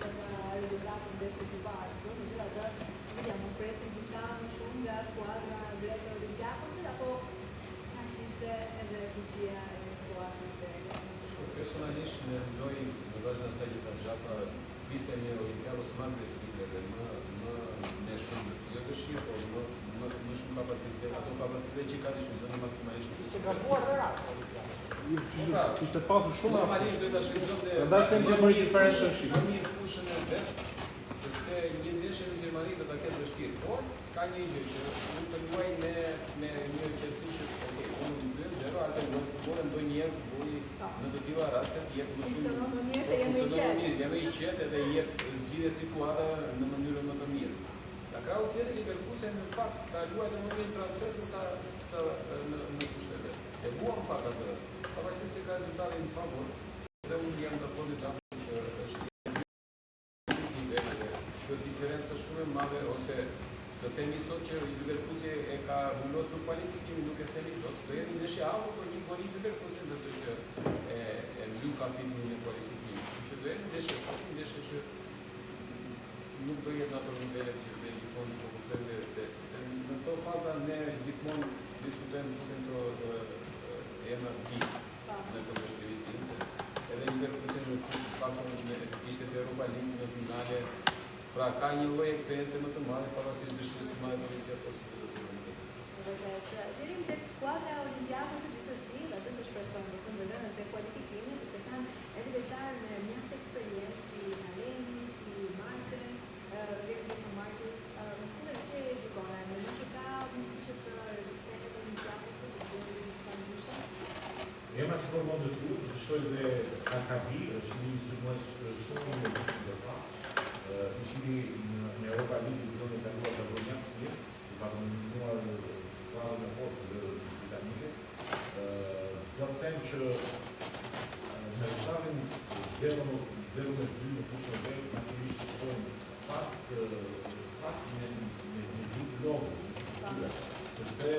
rezultatin e ndeshjes së parë. Megjithatë, mund presim diçka më shumë nga skuadra greke Olympiakosit apo kaq ishte edhe fuqia e skuadrës greke? Personalisht mendoj në vazhdim të asaj që ka Xhafa, pjesa e Olympiakos më agresive dhe më shumë jo të shih, por më shumë kapacitet, ato kapacitet që ka shfrytzuar maksimalisht. Ishte gabuar dhe rast. Ishte pasur shumë normalisht do ta shfrytëzonte. Ndaj them që bëri diferencë shik. Në një fushën e vet, sepse një ndeshje në Gjermani do ta ketë vështirë, por ka një gjë që mund të luaj me një qetësi që okay, unë 2-0, atë do futbollin ndonjëherë futbolli në të tilla raste jep më shumë. Jemi i qetë edhe jep zgjidhje situata në mënyrë më të mirë. Ka krau tjetër Leverkusen në fakt ka luajtur më mirë transfer se sa në fushën e vet. E buam pak atë. Pavarësisht se ka rezultate në favor, dhe unë jam dakord me ta që është një diferencë shumë e madhe ose të themi sot që Liverpooli e ka vendosur kualifikimin, nuk e themi sot. Do jemi ndeshje hapur për një kualifikim Liverpooli, besoj që e mbyll kapitullin e kualifikimit. Kështu që do jemi ndeshje që nuk do jetë në ato nivele që ne gjithmonë fokusojmë se në këto faza ne gjithmonë diskutojmë këto emra të në këtë vështirësi, se edhe Liverpooli në fakt ishte te Europa League në finale. Pra ka një lloj eksperience më të madhe pavarësisht dëshirës së madhe të Olympiakos. Deri tek skuadra e Olympiakos gjithsesi, atë do shpresojmë të këndojnë te kualifikimi, sepse kanë edhe lojtarë me mjaft eksperiencë si Aleni, si Marquez, Jason Marquez, në se gjykona, në që ka mundësi që të rikthehet Olympiakos të bëjë diçka ndryshe. Emra që përmend të tu, të shkoj dhe Kakabi, është një sulmues shumë i rëndësishëm dhe pa. Ishte në Europa League në zonën e kaluar të Bronjak të tjerë, i ka përmenduar skuadrën e fortë dhe britanike. Do të them që me rezultatin 0-2 në fushën e vet, natyrisht shkojmë pak me grupë logë, sepse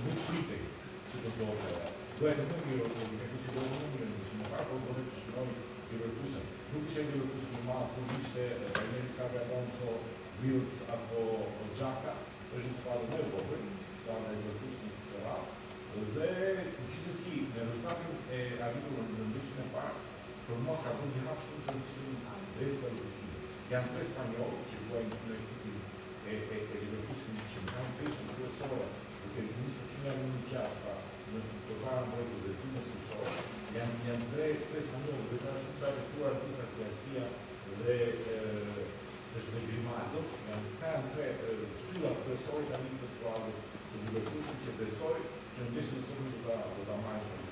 nuk pritej që të ndodhë. Duhet të them që Liverpooli do të mundë në parë, por do të shkojë Liverpooli. Nuk ishte Liverpooli në madh, por ishte Daniel Alonso, Wills apo Xhaka, është një skuadër më e vogël, skuadra e Liverpoolit në këtë radhë. Dhe gjithsesi me rezultatin e arritur në ndeshjen e parë, për mua ka dhënë një hap shumë të rëndësishëm drejt kualifikimit. Janë 3 spanjollë që luajnë në ekipin e Liverpoolit që kanë peshën kryesore, duke nisur që nga një gjashta në përpara mbrojtjes dhe timës fushore. Janë 3 spanjollë dhe kanë shumë të arretuar Lucas Garcia dhe Grimaldo. Kanë 3 shtylla kryesore tani të skuadrës të Liverpoolit që besoj që në ndeshjen e sotme do ta marrin.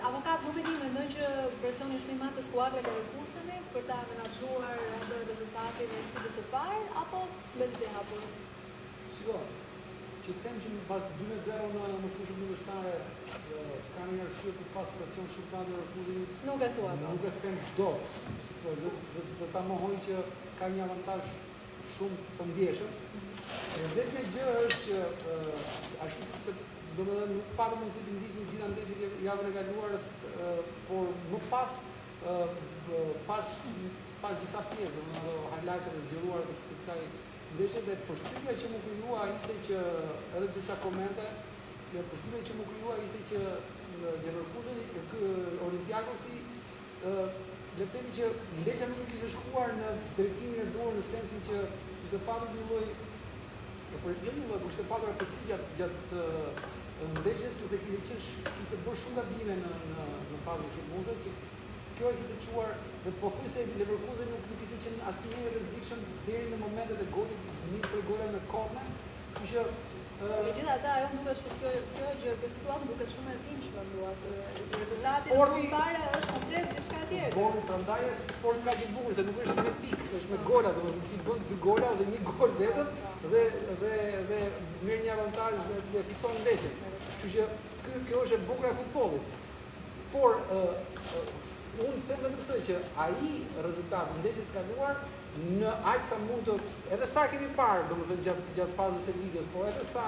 Avokat, nuk e di, mendoj që presioni është më i madh të skuadrës Leverkusenit për ta menaxhuar edhe rezultatin e sfidës së parë apo mbetet e hapur? Shiko, që them që në bazë 2-0 në fushën kundërshtare ka një arsye për pas presion shumë të madh Leverkusenit. Nuk e thua dot. Nuk e them çdo, do ta mohoj që ka një avantazh shumë të ndjeshëm. Vetëm një gjë është që ashtu se domethënë nuk patëm mundësi të ndiqni gjitha ndeshjet javën e kaluar, por më pas disa pjesë, domethënë ato highlights-et e zgjeruara të kësaj ndeshje dhe përshtypja që më krijua ishte që edhe disa komente, përshtypja që më krijua ishte që Leverkuseni, Olympiakosi, le të themi që ndeshja nuk ishte shkuar në drejtimin e duhur në sensin që ishte patur një lloj ishte patur apësi gjatë ndeshjes dhe kishte bërë shumë gabime në fazën sulmuese që kjo e kishte çuar dhe pothuajse Leverkusen nuk kishte qenë asnjëherë i rrezikshëm deri në momentet e golit, një prej golave në korner, kështu që megjithatë ajo më duket kjo gjë, kjo situatë duket shumë e dhimbshme mua se rezultati në fare është komplet diçka tjetër. Goli prandaj sport ka që bukur se nuk është me pikë, është me gola, domethënë ti bën 2 gola ose 1 gol vetëm dhe merr një avantazh dhe fiton ndeshjen. Kështu që kjo është e bukur e futbollit. Por unë them vetëm këtë që ai rezultati ndeshjes së kaluar në aq sa mund të edhe sa kemi parë domethënë gjatë fazës së ligës, por edhe sa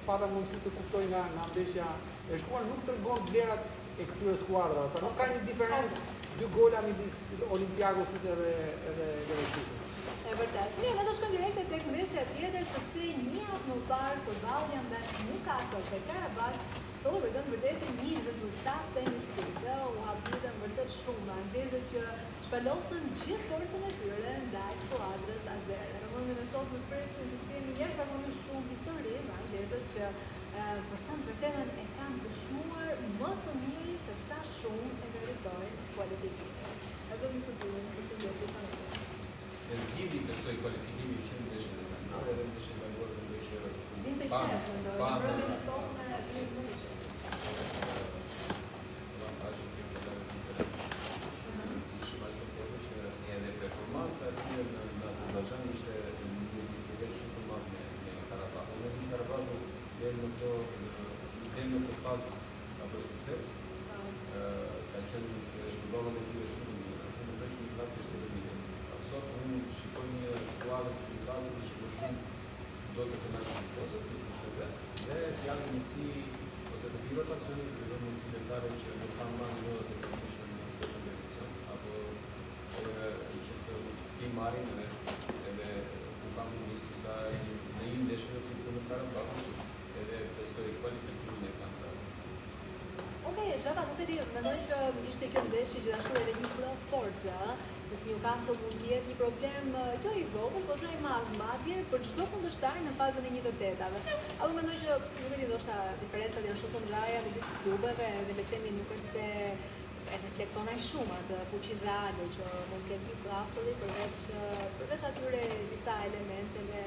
pata mundësi të kuptoj nga ndeshja e shkuar nuk tregon vlerat e këtyre skuadrave. Pra nuk ka një diferencë 2 gola midis Olympiakosit edhe Leverkusenit. E vërtet. Ne do shkojmë direkt tek ndeshja tjetër sepse një javë më parë përballja mes Newcastle dhe Karabakh solli vërtet një rezultat tennistik. U habitën vërtet shumë anglezët që shpalosën gjithë forcën e tyre ndaj skuadrës azere. Në sot më presin të kemi jashtëzakonisht shumë histori me anglezët që vërtetën e kanë dëshmuar më së miri se sa shumë e meritojnë kualifikimin. Ato më së duhen këtë gjë E zgjidhni besoj kualifikimi që në ndeshjen e kaluar edhe ndeshjen e kaluar dhe ndeshja e Vinte qef, mendoj. Problemi në sotme vjen më qef. Avantazhi që kanë diferencë shumë e rëndësishme ajo që edhe performanca e tyre në Azerbajxhan ishte një distinguim shumë të madh me Karabakh. Në Karabakh deri në këtë fazë apo sukses ka qenë shpërdorën e tyre shumë mirë. Në përgjithësi ishte sot unë shikoj një skuadrë si klasë që më shumë do të kënaqur me kozën, të kushtet dhe janë mundësi ose të tjera pacientë që kanë mundësi dentare që nuk kanë marrë ndotë të përgjithshme në këtë medicinë apo që të marrin edhe ku kanë mundësi sa në një ndeshje të tipit në Karabakh edhe besoj kualifikimin e kanë. Okej, Xhava, nuk e di, mendoj që ishte kjo ndeshje gjithashtu edhe një prov force, nëse Newcastle mund të jetë një problem jo i vogël, por i madh madje për çdo kundërshtar në fazën e 1/8. Apo mendoj që nuk e di, ndoshta diferencat janë shumë të mëdha midis klubeve dhe le të themi nuk është se e reflekton aq shumë atë fuqinë reale që mund të ketë Newcastle përveç atyre disa elementeve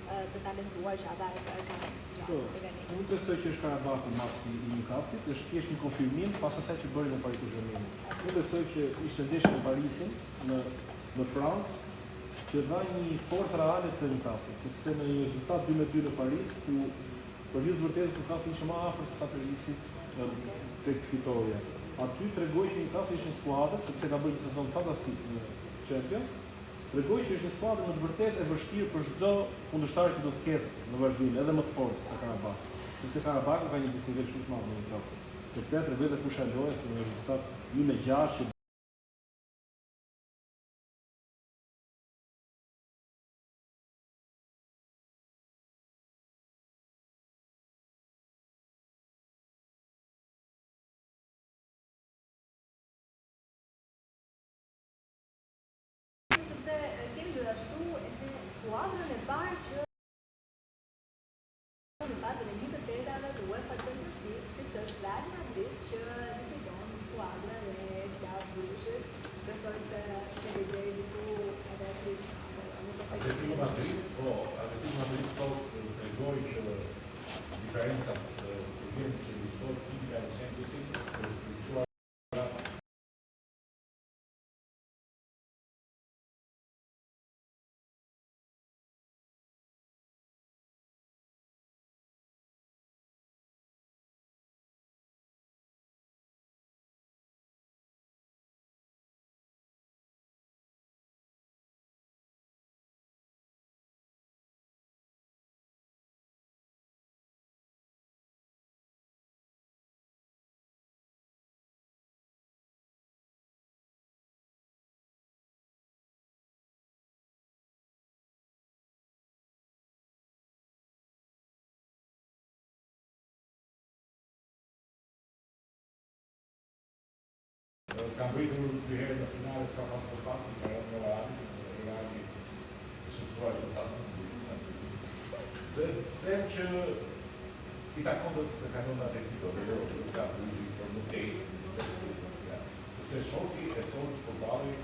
të talentuar që ata e kanë. Unë besoj që është Karabaku masti i Newcastle, është thjesht një konfirmim pas asaj që bëri në Paris Saint-Germain. Unë besoj që ishte ndeshje në Parisin, në Francë, që dha një forcë reale të Newcastle, sepse në një rezultat 2-2 në Paris, ku për hir të vërtetës Newcastle ishte më afër se sa Parisi tek fitoria. Aty tregoi që Newcastle ishte një skuadër, sepse ka bërë një sezon fantastik në Champions. Tregoj që është një skuadër më të vërtetë e vështirë për çdo kundërshtar që do të ketë në vazhdim, edhe më të fortë se Karabakh. Sepse Karabakh ka një disnivel shumë të madh në Newcastle. Të tregoj dhe fusha lojës në një rezultat 1-6 kemi gjithashtu edhe skuadrën e parë që në fazën e 1/8 të UEFA Champions League, siç është Real Madrid, që likvidon skuadrën e Club Brugge. Besoj se kemi deri këtu edhe Atletico Madrid sot tregoi që diferenca të vjen që i shtot kimika e Champions League kanë britur dy herë në finale, s'ka pasur shpatën, ka rënë në Reali e shëmtuar rezultatin. Dhe them që i takon të kanon Atletico, dhe jo ka Brugge, por nuk e sepse shoki e sot futbolli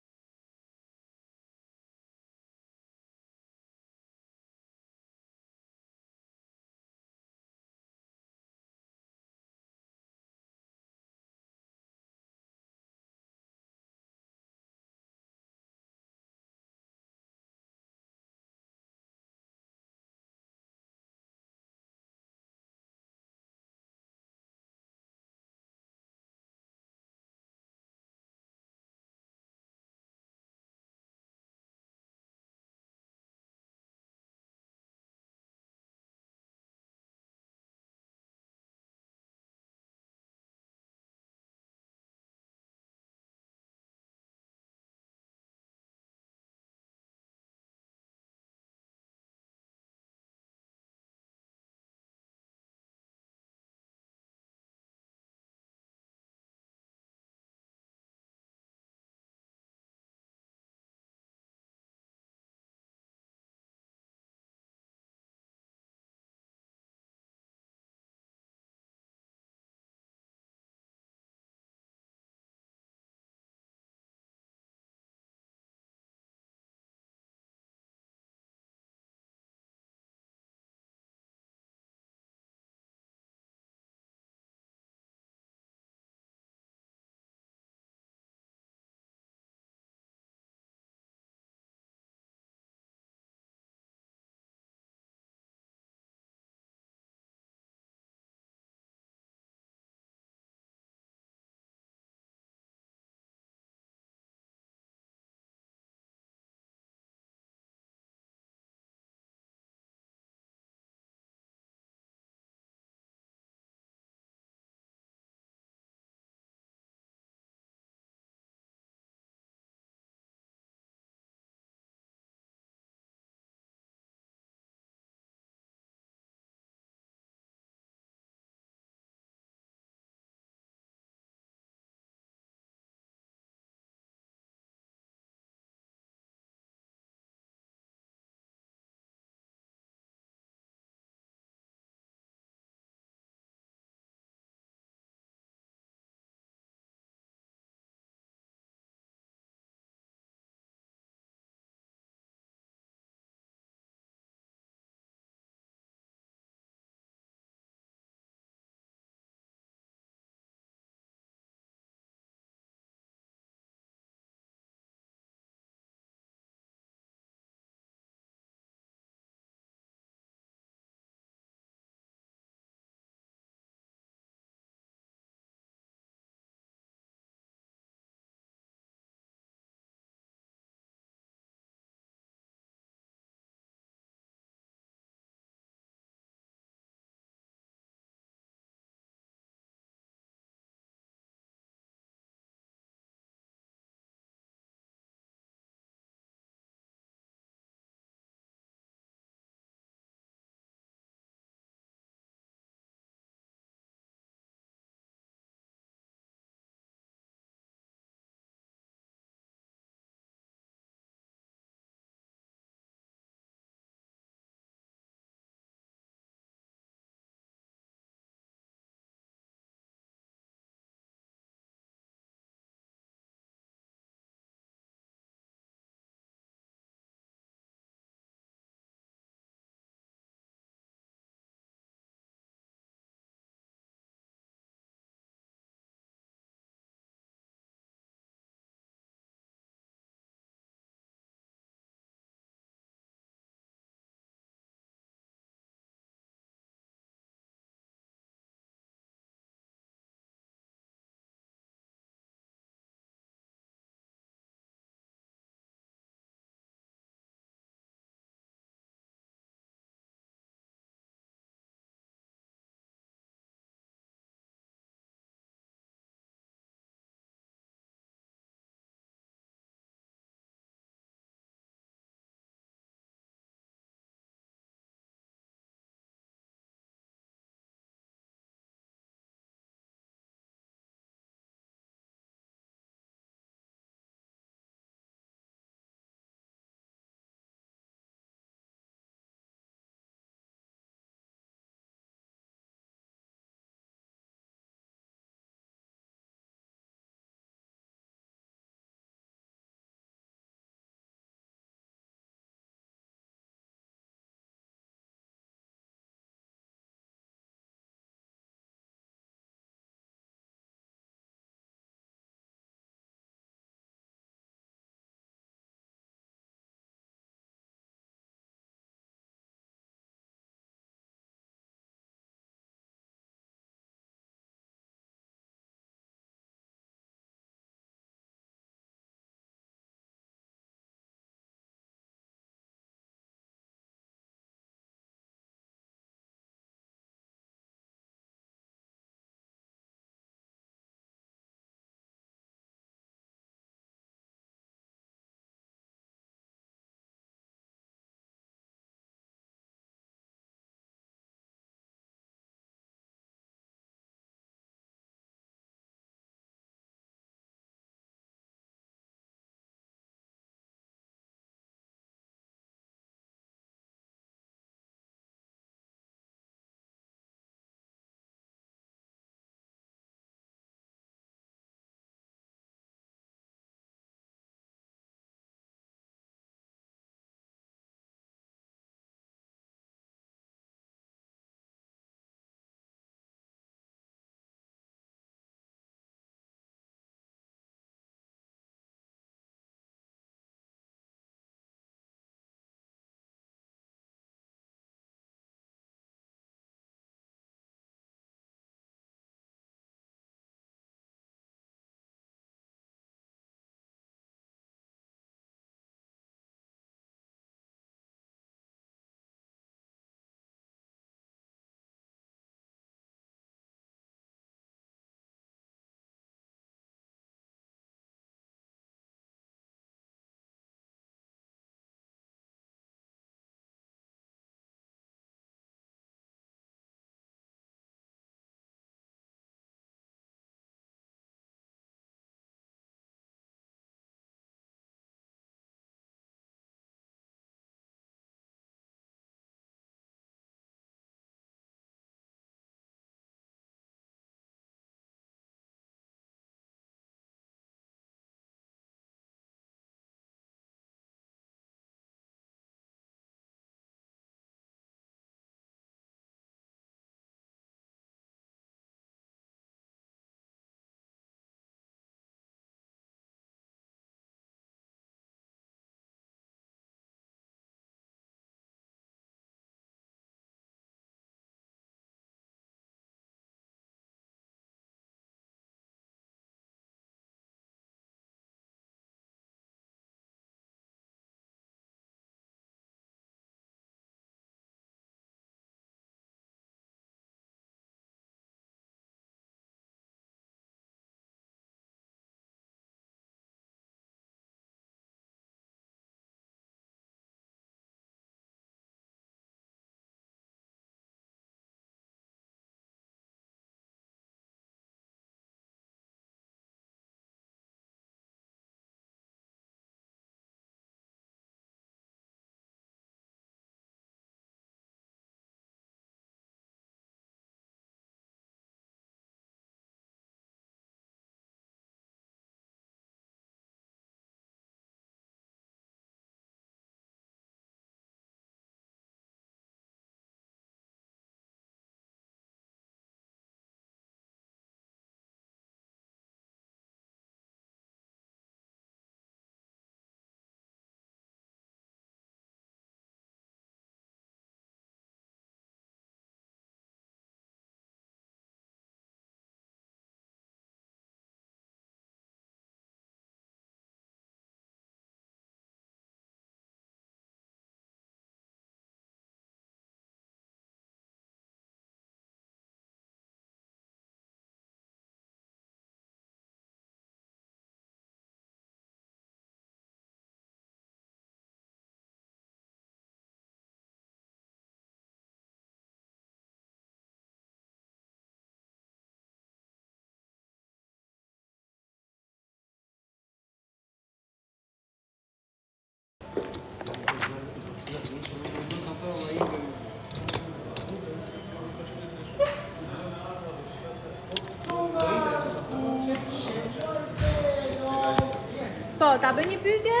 ta bëj një pyetje?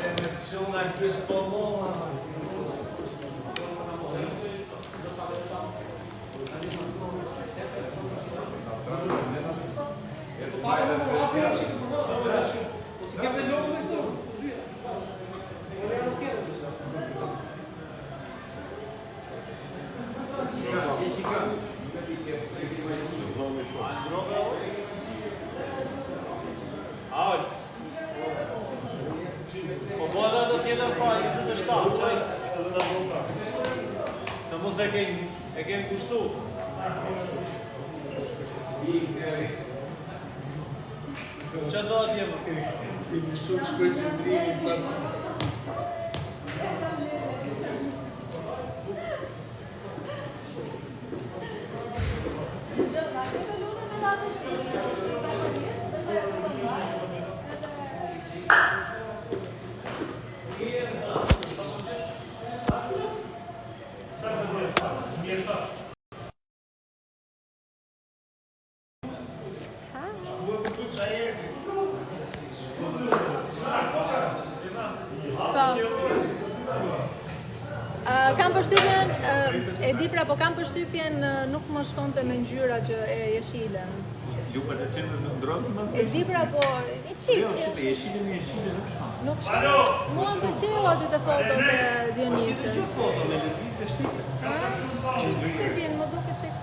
Me të shumë nga kështë po moha. Po bëda do tjetër pra 27, që është? Të mos e kemë kushtu. Që do atje më? Kemi shumë shpërqendrimi sa më. Kam përshtypjen, e di pra, po kam përshtypjen nuk më shkonte me ngjyra që e jeshile. Lupët e qenës nuk ndronë si mas E di pra, po, i qik. Jo, shumë e jeshile nuk shkanë. Nuk shkon. Mua më pëlqeu aty të fotot e Dionisës. Që foto me lëvizje shtike? Se din, më duket çik.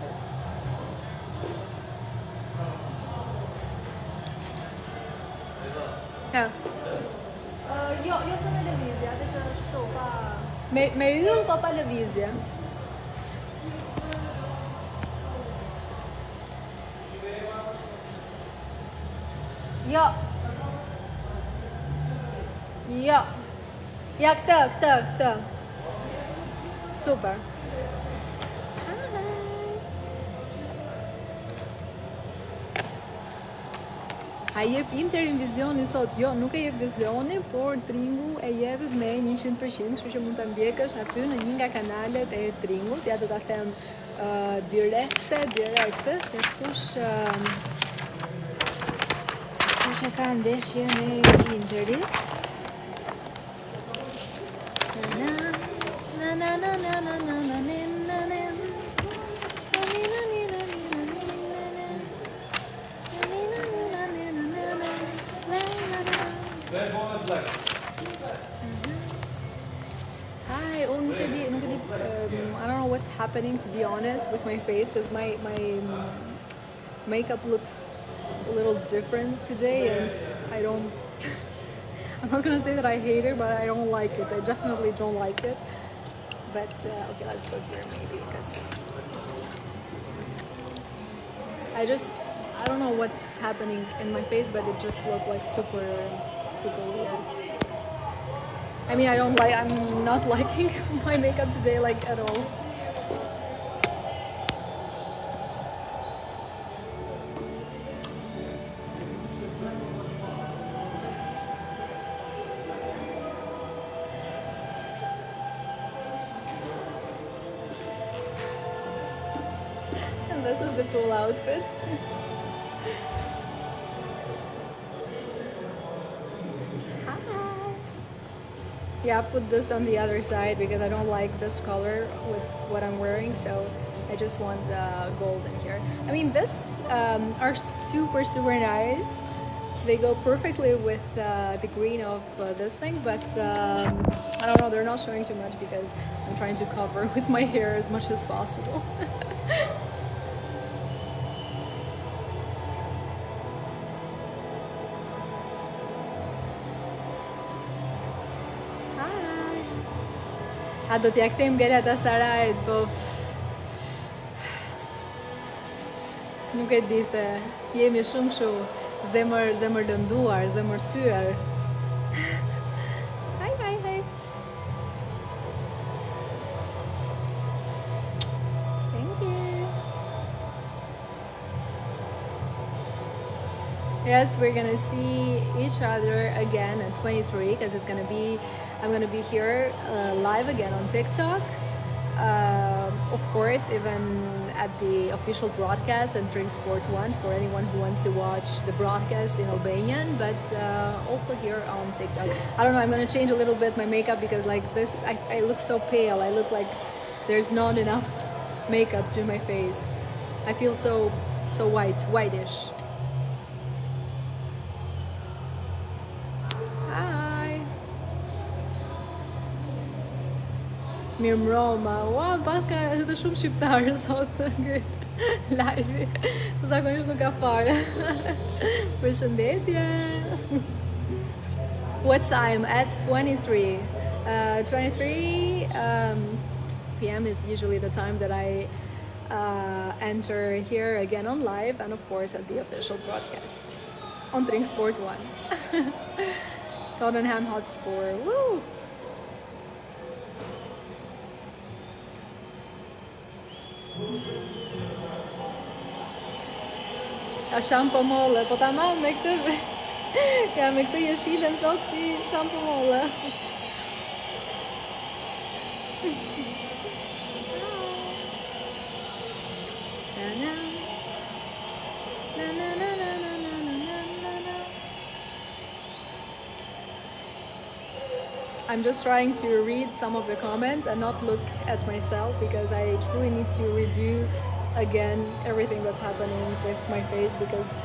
Ja. Jo të me lëvizje, atë që është shoh pa me yll po pa lëvizje. Jo. Jo. Ja këtë. Super. A jep Interin vizionin sot? Jo, nuk e jep vizionin, por Tringu e jep me 100%, kështu që mund ta ndjekësh aty në një nga kanalet e Tringut. Ja do ta them direkt se kush e ka ndeshjen e Interit. Hi, I don't know what's happening, to be honest, with my face, because my makeup looks a little different today, and I don't I'm not gonna say that I hate it, but I don't like it. I definitely don't like it. But okay, let's go here maybe, because I don't know what's happening in my face, but it just looked like super weird. I mean, I'm not liking my makeup today, like, at all. And this is the full outfit. Yeah, I put this on the other side because I don't like this color with what I'm wearing, so I just want the gold in here. I mean, this are super nice. They go perfectly with the green of this thing, but I don't know, they're not showing too much because I'm trying to cover with my hair as much as possible. A do t'ja kthejmë Galatasarayt, po nuk e di se jemi shumë kështu zemër lënduar, zemër thyer. Hi. Thank you. Yes, we're gonna see each other again at 23 because I'm gonna be here live again on TikTok. Of of course, even at the official broadcast on Drink Sport 1 for anyone who wants to watch the broadcast in Albanian, but also here on TikTok. I don't know, I'm gonna change a little bit my makeup because like this, I look so pale. I look like there's not enough makeup to my face. I feel so whitish. Hi. Mirë mbroma. Ua, paska është shumë shqiptarë sot ky live. Zakonisht nuk ka fare. Përshëndetje. What time? At 23. 23 p.m. is usually the time that I enter here again on live and of course at the official broadcast on Drink Sport 1. Tottenham Hotspur. Woo! A shampo molle, po tamam me këtë ja me këtë jeshilën sot si shampo molle. I'm just trying to read some of the comments and not look at myself because I truly need to redo again everything that's happening with my face because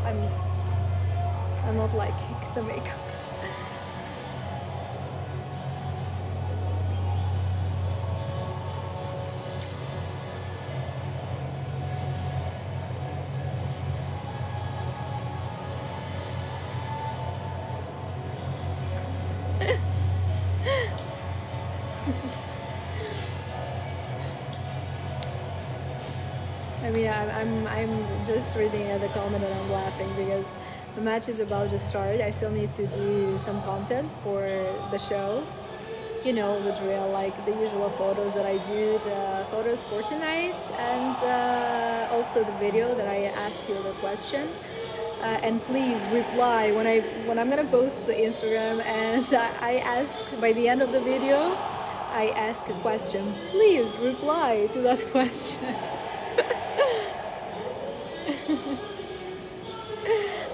I'm not liking the makeup. I mean, I'm just reading at the comment and I'm laughing because the match is about to start. I still need to do some content for the show. You know the drill, like the usual photos that I do, the photos for tonight, and also the video that I ask you the question. And please reply when I'm gonna post the Instagram and I ask by the end of the video, I ask a question. Please reply to that question.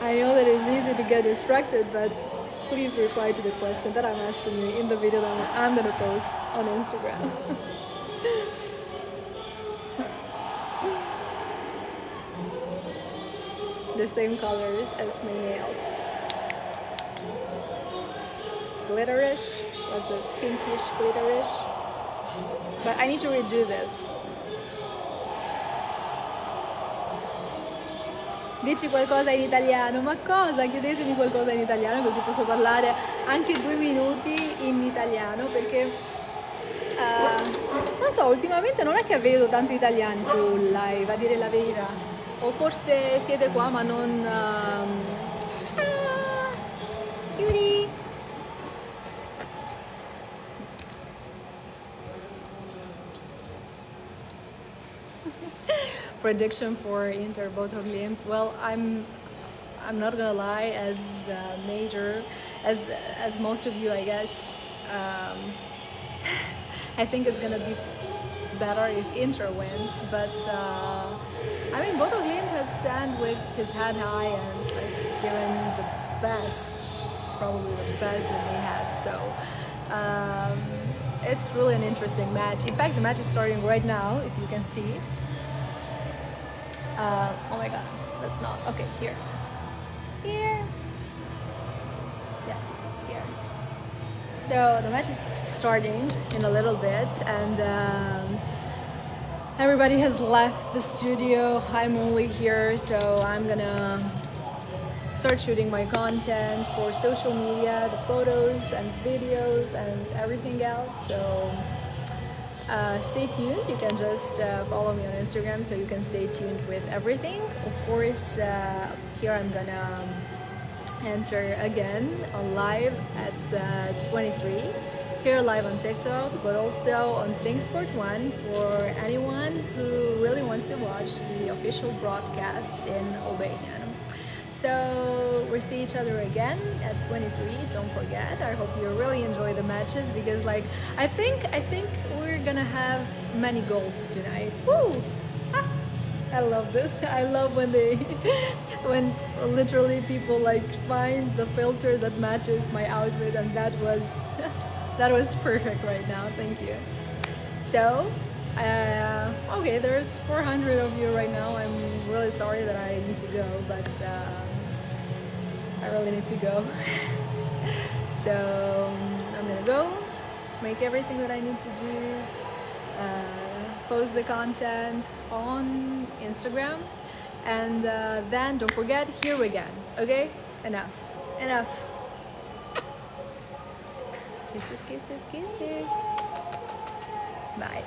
I know that it's easy to get distracted, but please reply to the question that I'm asking you in the video that I'm gonna post on Instagram. The same colors as my nails. Glitterish. What's this? Pinkish, glitterish. But I need to redo this. Dici qualcosa in italiano, ma cosa? Chiedetemi qualcosa in italiano così posso parlare anche 2 minuti in italiano perché non so, ultimamente non è che vedo tanto italiani sul live, a dire la verità. O forse siete qua ma non... Cutie! Prediction for Inter Bodo Glimt. Well, I'm not gonna lie, as major as most of you, I guess. I think it's gonna be better if Inter wins, but I mean, Bodo Glimt has stand with his head high and like given the best, probably the best that they have. So it's really an interesting match. In fact, the match is starting right now, if you can see. Oh my god, that's not, okay, here. Yes, here. So the match is starting in a little bit and everybody has left the studio. I'm only here, so I'm gonna start shooting my content for social media, the photos and videos and everything else. So stay tuned. You can just follow me on Instagram so you can stay tuned with everything. Of course, here I'm gonna enter again on live at 23, here live on TikTok, but also on Drink Sport 1 for anyone who really wants to watch the official broadcast in Albanian. So we'll see each other again at 23. Don't forget. I hope you really enjoy the matches because, like, I think we're gonna have many goals tonight. Woo! Ah, I love this. I love when they, when literally people like find the filter that matches my outfit, and that was, that was perfect right now. Thank you. So, okay, there's 400 of you right now. I'm really sorry that I need to go, but I really need to go. So I'm gonna go, make everything that I need to do, post the content on Instagram, and then don't forget, here again, okay? Enough. Kisses, kisses, kisses. Bye.